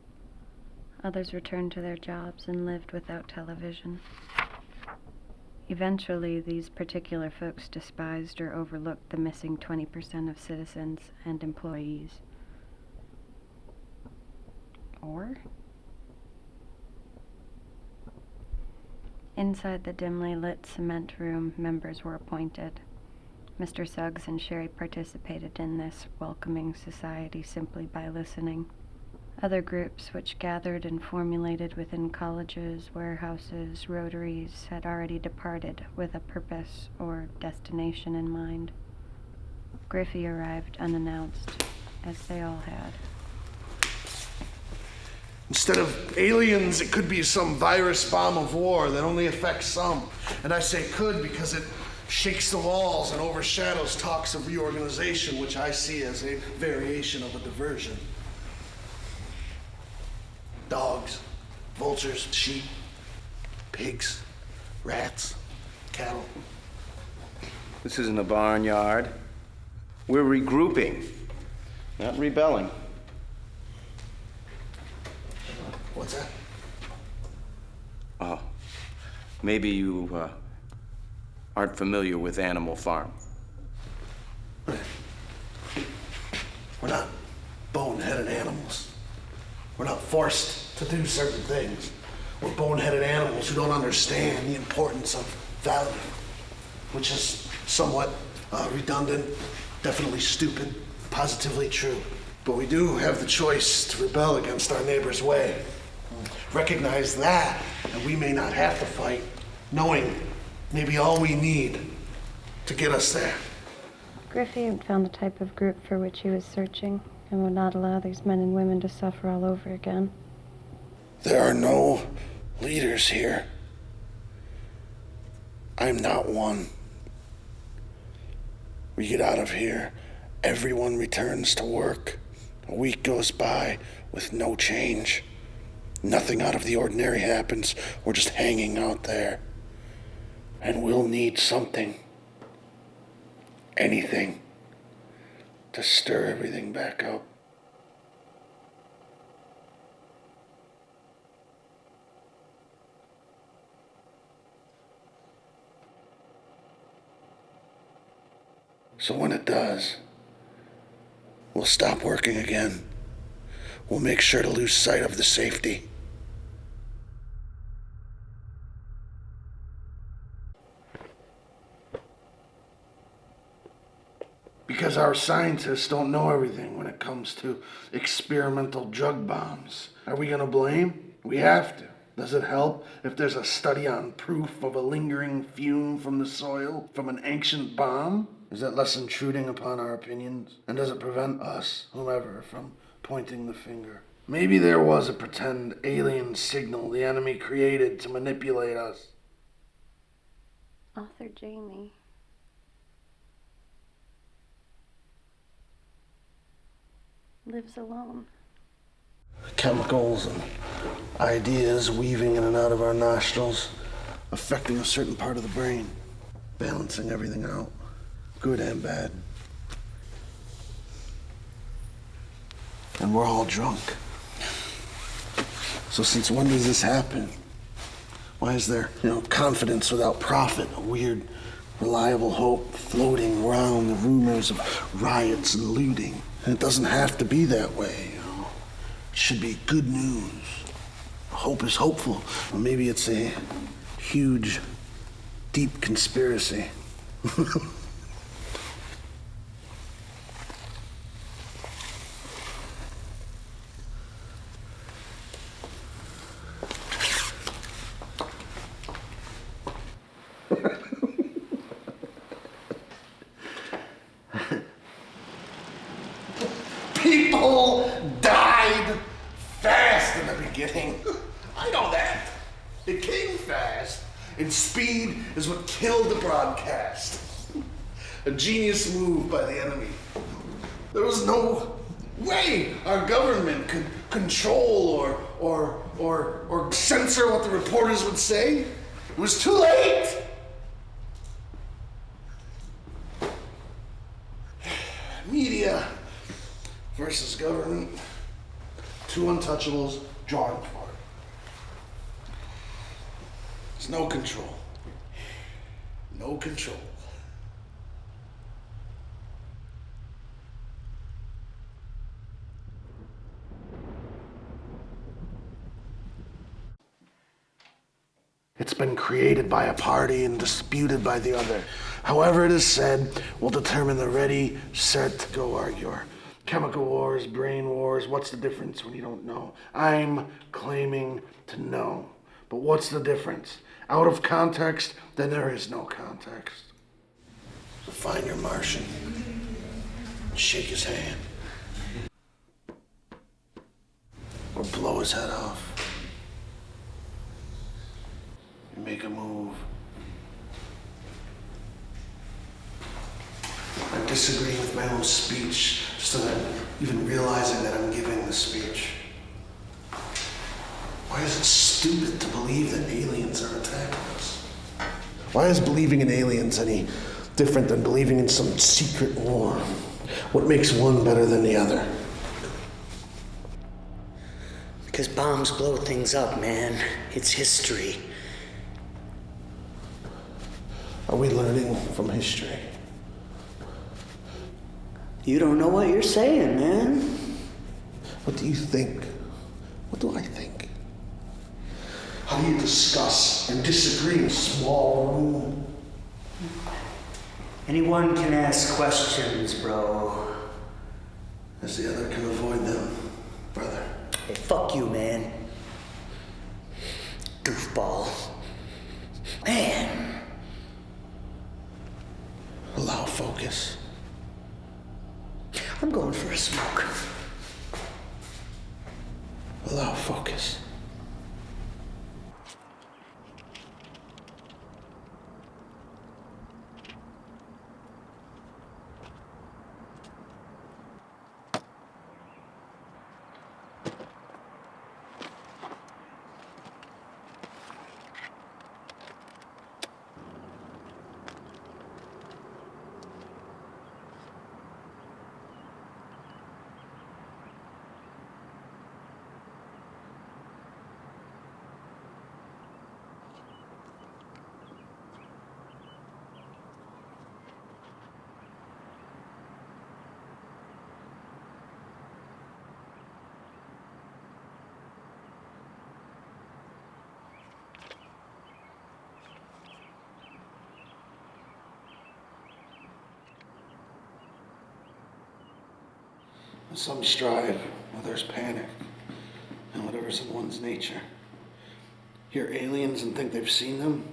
Others returned to their jobs and lived without television. Eventually, these particular folks despised or overlooked the missing 20% of citizens and employees. Or? Inside the dimly lit cement room, members were appointed. Mr. Suggs and Sherry participated in this welcoming society simply by listening. Other groups which gathered and formulated within colleges, warehouses, rotaries had already departed with a purpose or destination in mind. Griffey arrived unannounced, as they all had. Instead of aliens, it could be some virus bomb of war that only affects some. And I say could because it shakes the walls and overshadows talks of reorganization, which I see as a variation of a diversion. Dogs, vultures, sheep, pigs, rats, cattle. This isn't a barnyard. We're regrouping, not rebelling. What's that? Oh, maybe you aren't familiar with Animal Farm. We're not boneheaded animals. We're not forced to do certain things. We're boneheaded animals who don't understand the importance of value, which is somewhat redundant, definitely stupid, positively true. But we do have the choice to rebel against our neighbor's way. Recognize that, and we may not have to fight, knowing maybe all we need to get us there. Griffey had found the type of group for which he was searching. and would not allow these men and women to suffer all over again. There are no leaders here. I'm not one. We get out of here, everyone returns to work. A week goes by with no change. Nothing out of the ordinary happens. We're just hanging out there. And we'll need something, anything, to stir everything back up. So when it does, we'll stop working again. We'll make sure to lose sight of the safety. Because our scientists don't know everything when it comes to experimental drug bombs. Are we gonna blame? We have to. Does it help if there's a study on proof of a lingering fume from the soil from an ancient bomb? Is that less intruding upon our opinions? And does it prevent us, whomever, from pointing the finger? Maybe there was a pretend alien signal the enemy created to manipulate us. Author Jamie. Lives alone. Chemicals and ideas weaving in and out of our nostrils, affecting a certain part of the brain, balancing everything out, good and bad. And we're all drunk. So since when does this happen? Why is there, confidence without profit, a weird, reliable hope floating around the rumors of riots and looting? And it doesn't have to be that way, It should be good news. Hope is hopeful. Or maybe it's a huge, deep conspiracy. People died fast in the beginning. I know that. It came fast, and speed is what killed the broadcast. A genius move by the enemy. There was no way our government could control or censor what the reporters would say. It was too late. Media versus government. Two untouchables drawing for it. There's no control. No control. It's been created by a party and disputed by the other. However it is said, will determine the ready, set, go arguer. Chemical wars, brain wars, what's the difference when you don't know? I'm claiming to know. But what's the difference? Out of context, then there is no context. So find your Martian. Shake his hand. Or blow his head off. And make a move. I'm disagreeing with my own speech, just not even realizing that I'm giving the speech. Why is it stupid to believe that aliens are attacking us? Why is believing in aliens any different than believing in some secret war? What makes one better than the other? Because bombs blow things up, man. It's history. Are we learning from history? You don't know what you're saying, man. What do you think? What do I think? How do you discuss and disagree in a small room? Anyone can ask questions, bro. As the other can avoid them, brother. Hey, fuck you, man. Goofball. Man. Allow focus. I'm going for a smoke. without focus. Some strive, others panic, and whatever's in one's nature. Hear aliens and think they've seen them.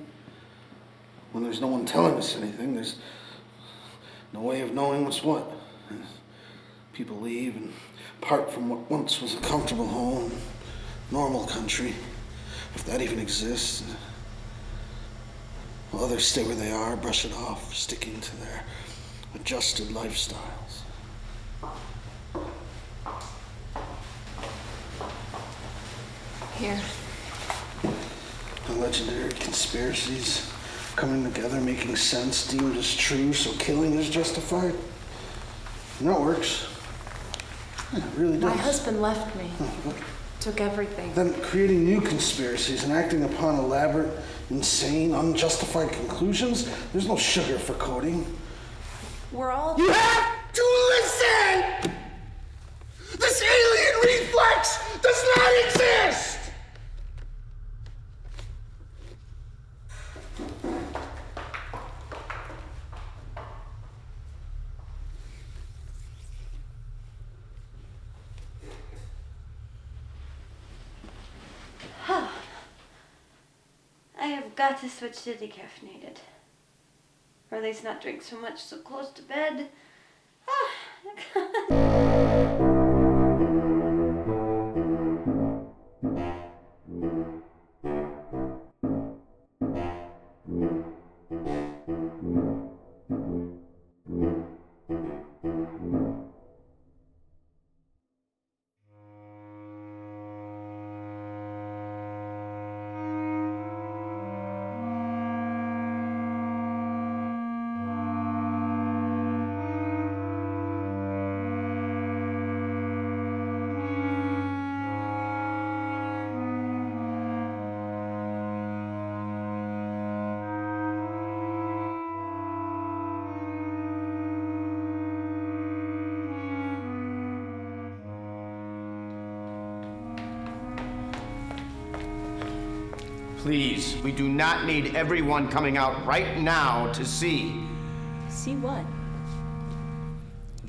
When there's no one telling us anything, there's no way of knowing what's what. People leave and part from what once was a comfortable home, normal country, if that even exists. While others stay where they are, brush it off, sticking to their adjusted lifestyles. Here. The legendary conspiracies coming together, making sense, deemed as true, so killing is justified. And that works. Yeah, it really does. My husband left me. Took everything. Then creating new conspiracies and acting upon elaborate, insane, unjustified conclusions, there's no sugar for coating. We're all... You have to listen! This alien reflex does not exist! I have got to switch to decaffeinated. Or at least not drink so much so close to bed. Please, we do not need everyone coming out right now to see. See what?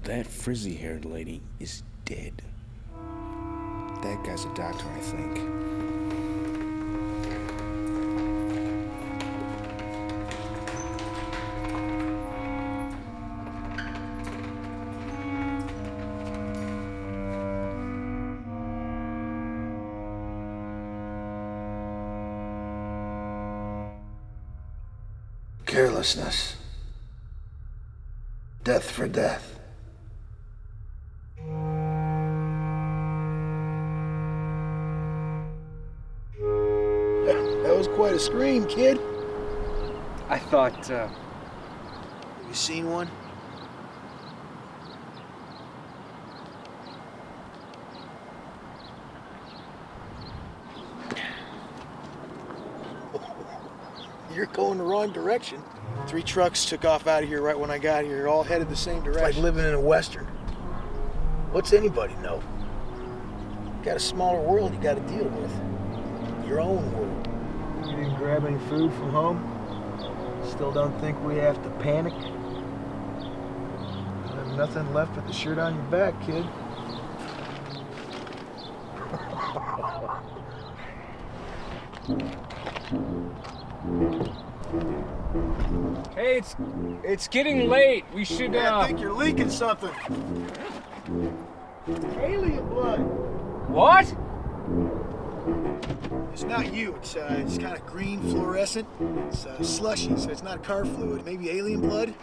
That frizzy-haired lady is dead. That guy's a doctor, I think. Carelessness. Death for death. That was quite a scream, kid. I thought, Have you seen one? You're going the wrong direction. 3 trucks took off out of here right when I got here, all headed the same direction. It's like living in a Western. What's anybody know? You got a smaller world you got to deal with. Your own world. You didn't grab any food from home? Still don't think we have to panic? You have nothing left but the shirt on your back, kid. hey, it's getting late. We should, I think you're leaking something. Alien blood. What? It's not you. It's kind of green fluorescent. It's slushy, so it's not car fluid. Maybe alien blood?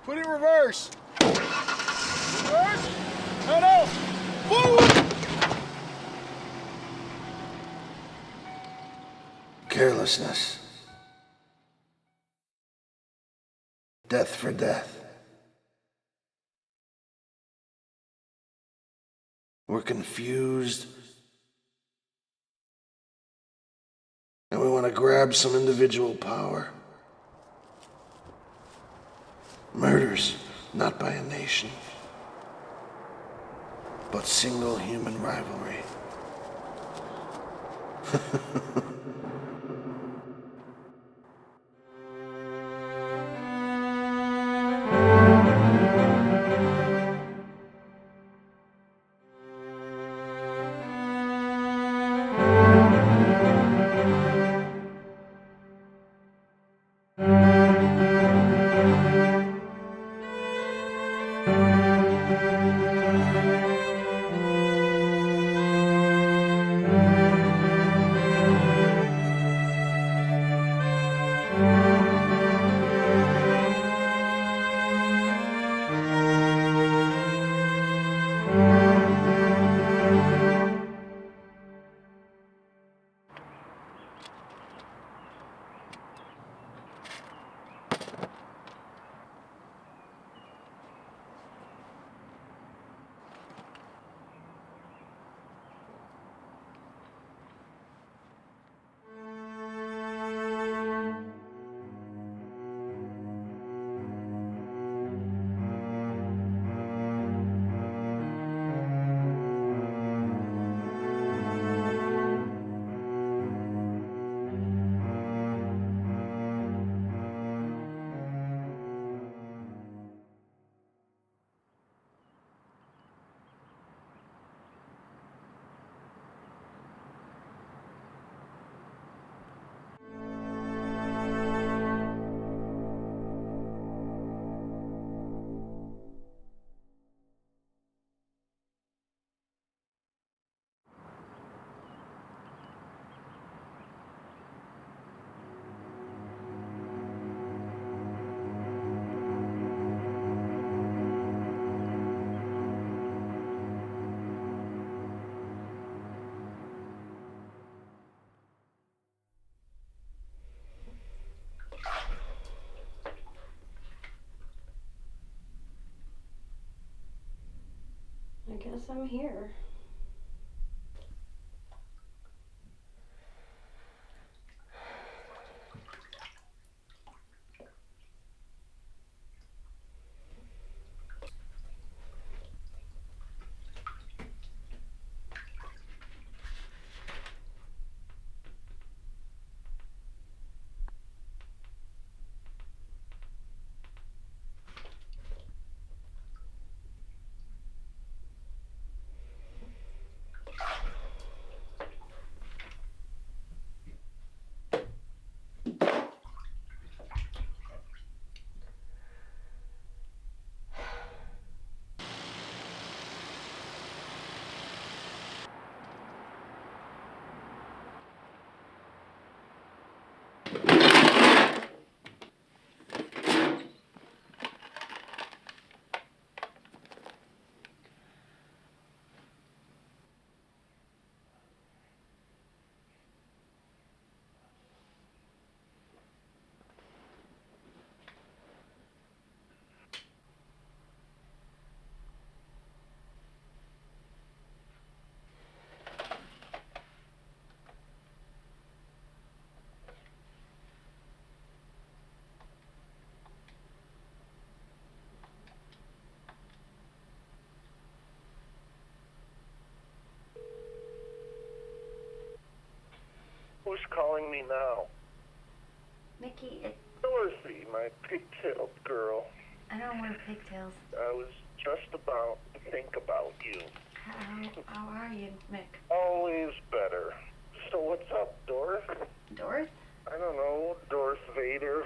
Put it in reverse. Reverse. No. Forward. Carelessness. Death for death. We're confused. And we want to grab some individual power. Murders, not by a nation, but single human rivalry. I guess I'm here. Who's calling me now? Mickey, Dorothy, my pigtailed girl. I don't wear pigtails. I was just about to think about you. How are you, Mick? Always better. So what's up, Dorth? Dorth? I don't know, Darth Vader.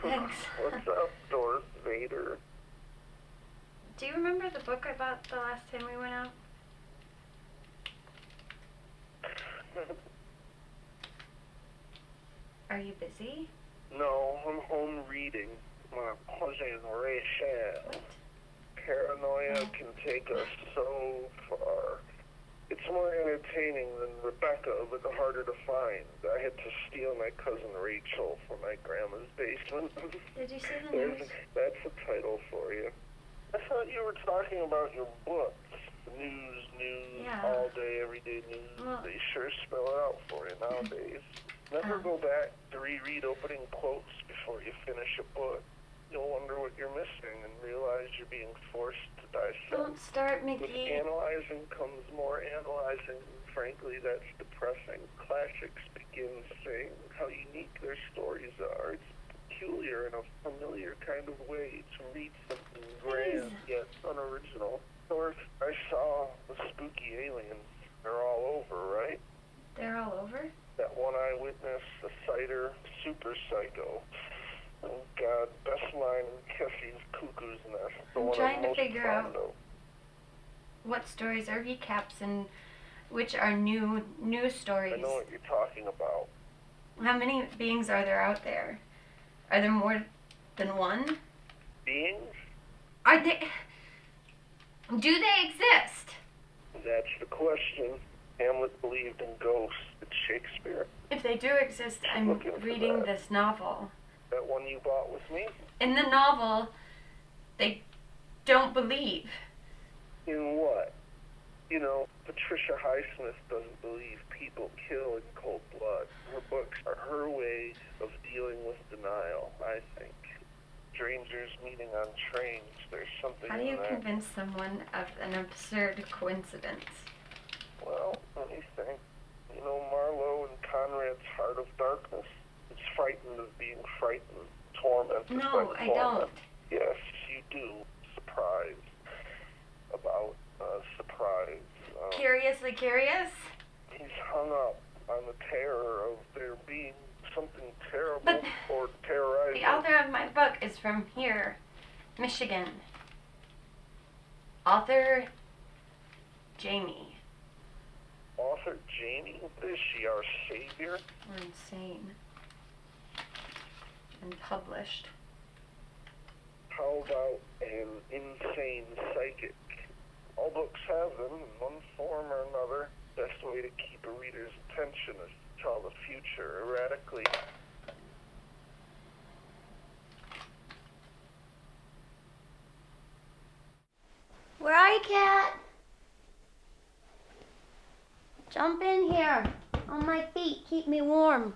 Thanks. What's up, Darth Vader? Do you remember the book I bought the last time we went out? Are you busy? No, I'm home reading. My cousin Rachel. Paranoia can take us so far. It's more entertaining than Rebecca, but harder to find. I had to steal my cousin Rachel from my grandma's basement. Did you see the news? That's a title for you. I thought you were talking about your books. News, Yeah. all day, everyday news. Well, They sure spell it out for you nowadays. Never go back to reread opening quotes before you finish a book. You'll wonder what you're missing and realize you're being forced to dissect. Don't start, With Mickey. analyzing comes more analyzing. Frankly, that's depressing. Classics begin saying how unique their stories are. It's peculiar in a familiar kind of way to read something grand yet unoriginal. North, I saw the spooky aliens. They're all over, right? They're all over? That one eyewitness, the sighter, super psycho. Oh God, best line in Kessie's Cuckoo's Nest. The I'm one trying I'm to most figure fond out of. what stories are recaps and which are new stories. I know what you're talking about. How many beings are there out there? Are there more than one? Beings? Are they... Do they exist? That's the question. Hamlet believed in ghosts. It's Shakespeare. If they do exist, I'm Looking for reading that. this novel. That one you bought with me? In the novel, they don't believe. In what? You know, Patricia Highsmith doesn't believe people kill in cold blood. Her books are her way of dealing with denial, I think. Strangers meeting on trains, there's something How do in you that. convince someone of an absurd coincidence? Well, let me think. You know Marlowe and Conrad's Heart of Darkness? It's frightened of being frightened, tormented No, by I torment. don't. Yes, you do. Surprise. About surprise. Curiously curious? He's hung up on the terror of there being something terrible But or terrorizing. The author of my book is from here, Michigan. Author Jamie. Author Jamie? Is she our savior? We're insane. And published. How about an insane psychic? All books have them in one form or another. Best way to keep a reader's attention is to tell the future erratically. Where are you, cat? Jump in here. On my feet. Keep me warm.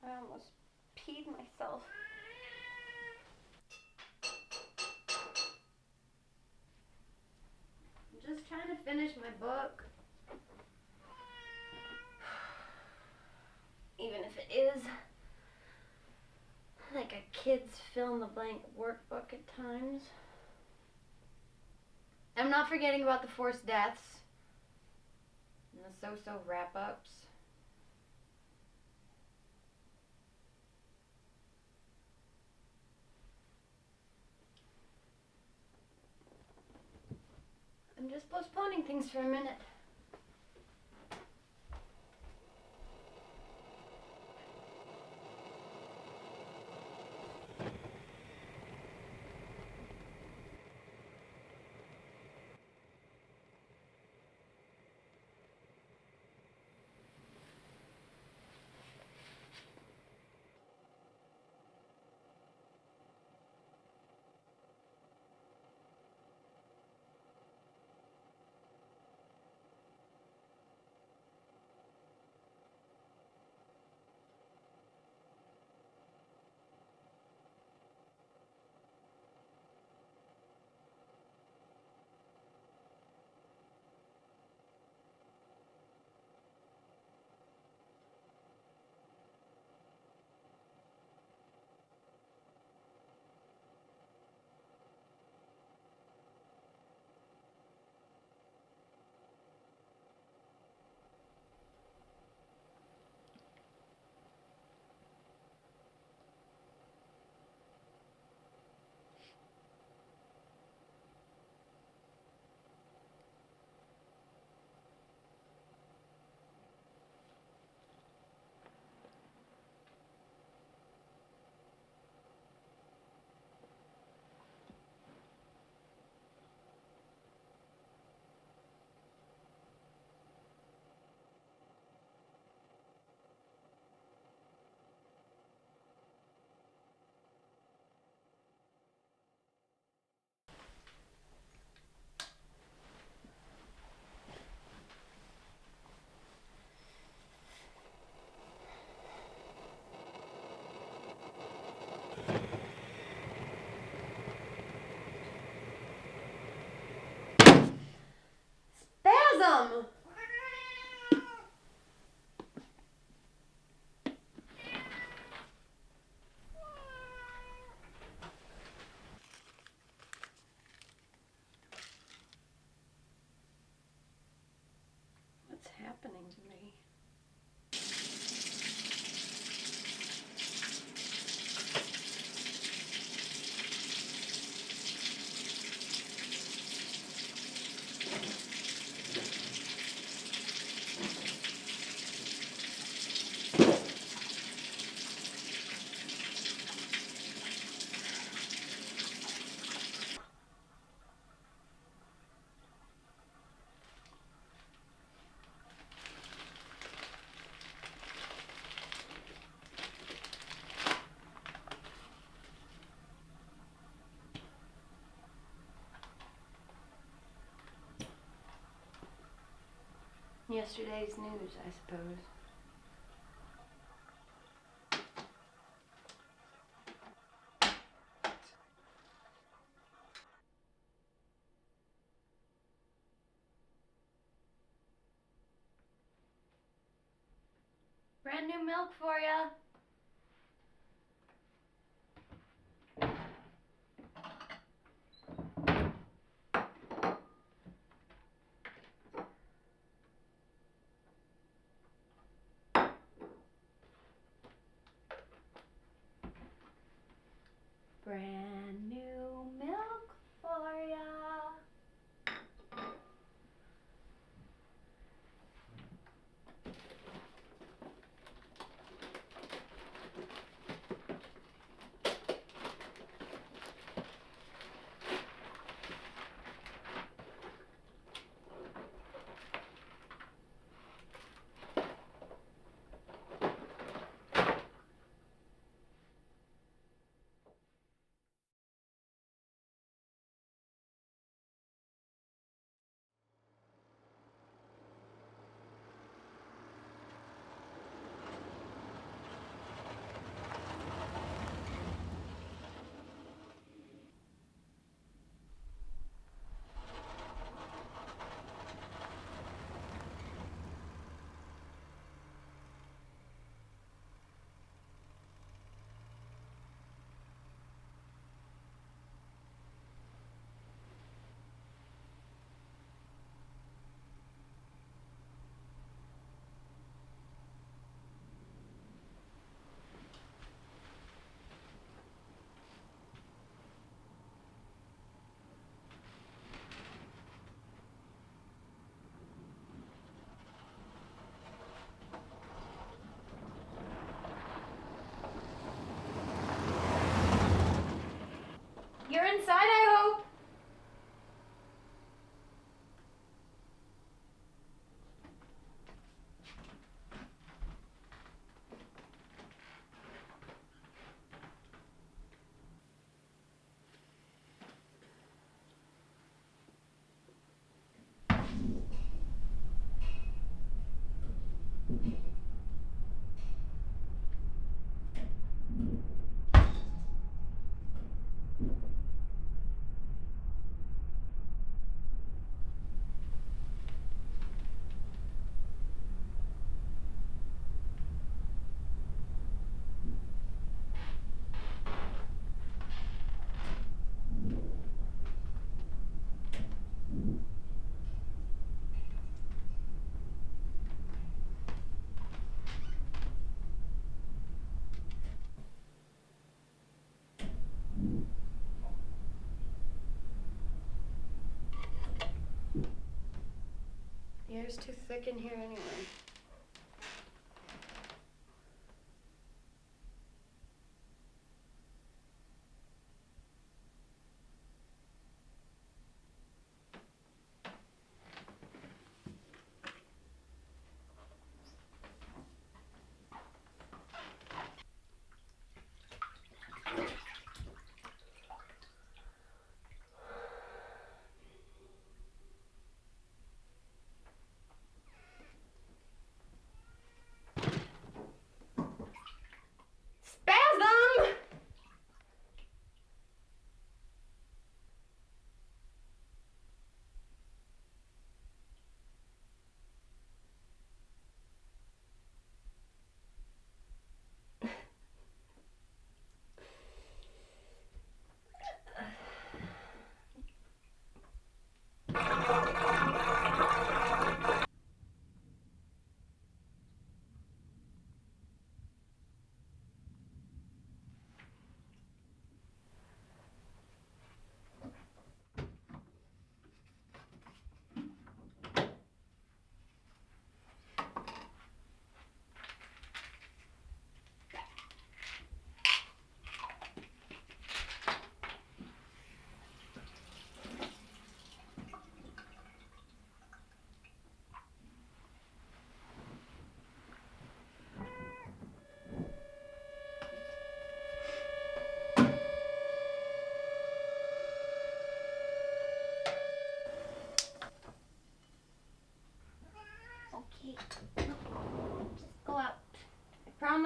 I almost peed myself. I'm just trying to finish my book. Even if it is like a kid's fill-in-the-blank workbook at times. I'm not forgetting about the forced deaths and the so-so wrap-ups. I'm just postponing things for a minute. Mom! What's happening to me? Yesterday's news, I suppose. Brand new milk for ya. Brand new milk for ya. You're inside, I hope. The air's too thick in here anyway.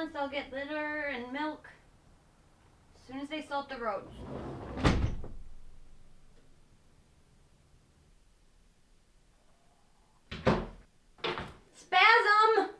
promise I'll get litter and milk as soon as they salt the roads. Spasm!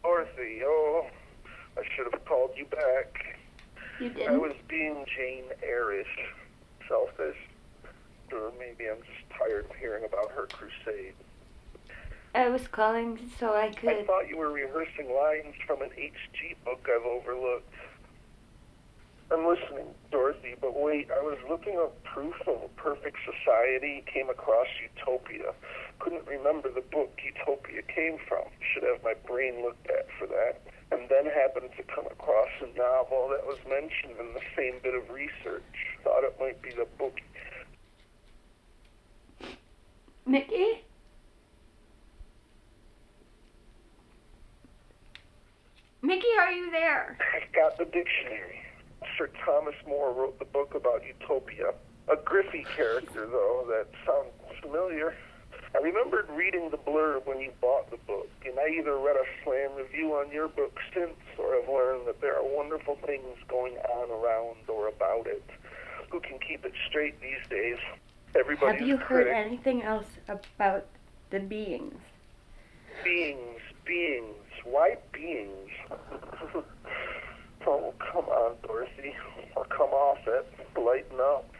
Dorothy, oh, I should have called you back. You I didn't? was being Jane Eyre-ish, selfish. Or maybe I'm just tired of hearing about her crusade. I was calling so I I could. thought you were rehearsing lines from an H.G. book I've overlooked. I'm listening, Dorothy, but wait, I was looking up proof of a perfect society, came across Utopia. Couldn't remember the book Utopia came from. Should have my brain looked at for that. And then happened to come across a novel that was mentioned in the same bit of research. Thought it might be the book. Mickey? Mickey, are you there? I got the dictionary. Sir Thomas More wrote the book about Utopia. A Griffey character, though, that sounds familiar. I remembered reading the blurb when you bought the book, and I either read a slam review on your book since, or have learned that there are wonderful things going on around or about it. Who can keep it straight these days? Everybody's Have you heard critic. anything else about the beings? Beings. Why beings? Oh, come on, Dorothy. Or come off it. Lighten up.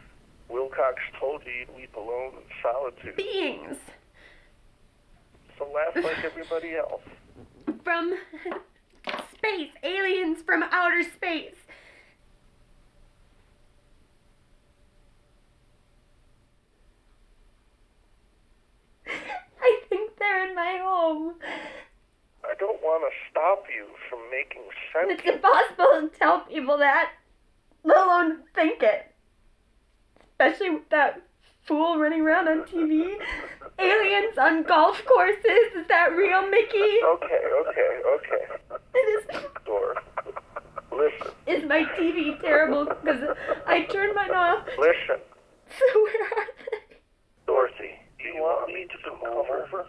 Wilcox told you you'd weep alone in solitude. Beings! So laugh like everybody else. From space. Aliens from outer space. I think they're want to stop you from making sense. It's impossible to tell people that, let alone think it. Especially with that fool running around on TV. Aliens on golf courses. Is that real, Mickey? Okay. It is. Dor, listen. Is my TV terrible? Because I turned mine off. Listen. So where are they? Dorothy, do you want me to come over?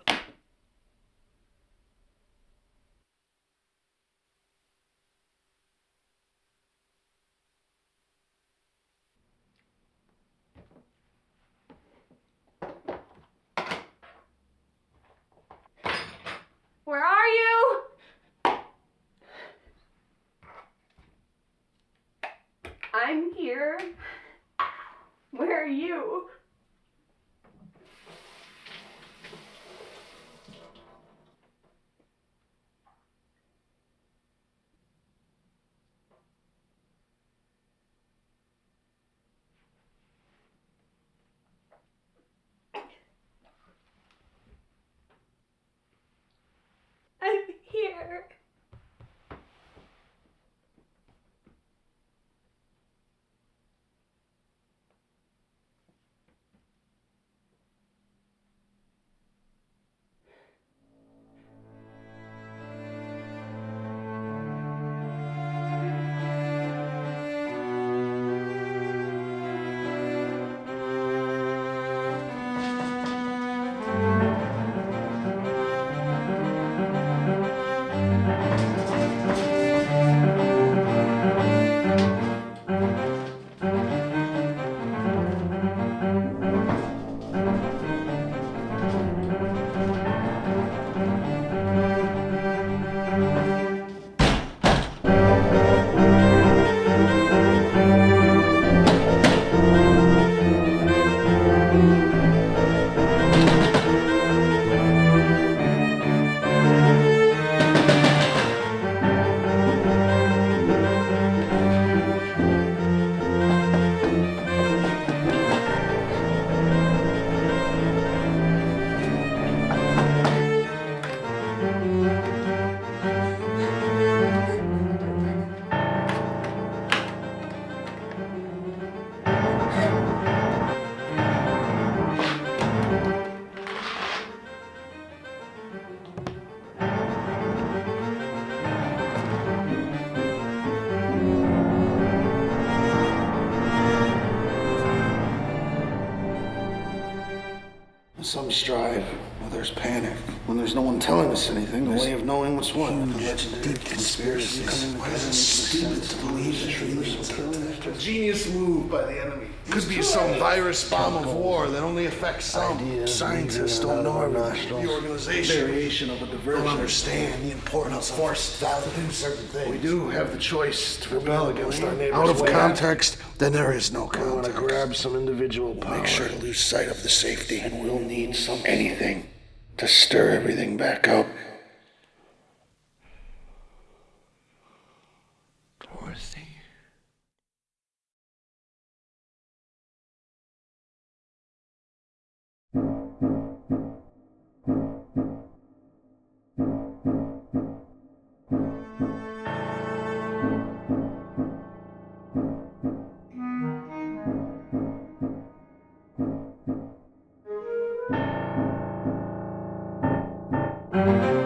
Where are you? I'm here. Where are you? I'm here. Some strive, others panic. When there's no one telling us anything, the way of knowing what's what. Deep conspiracies coming together makes sense to believe that genius move by the enemy. Could be some virus bomb of war that only affects some. Scientists don't know everything. The organization variation of a diversion don't understand the importance of forced value to do certain things. We do have the choice to rebel against our neighbors. Out of context, then there is no context. We want to grab some individual power. Make sure to lose sight of the safety, and we'll need anything to stir everything back up. Dorothy. Thank you.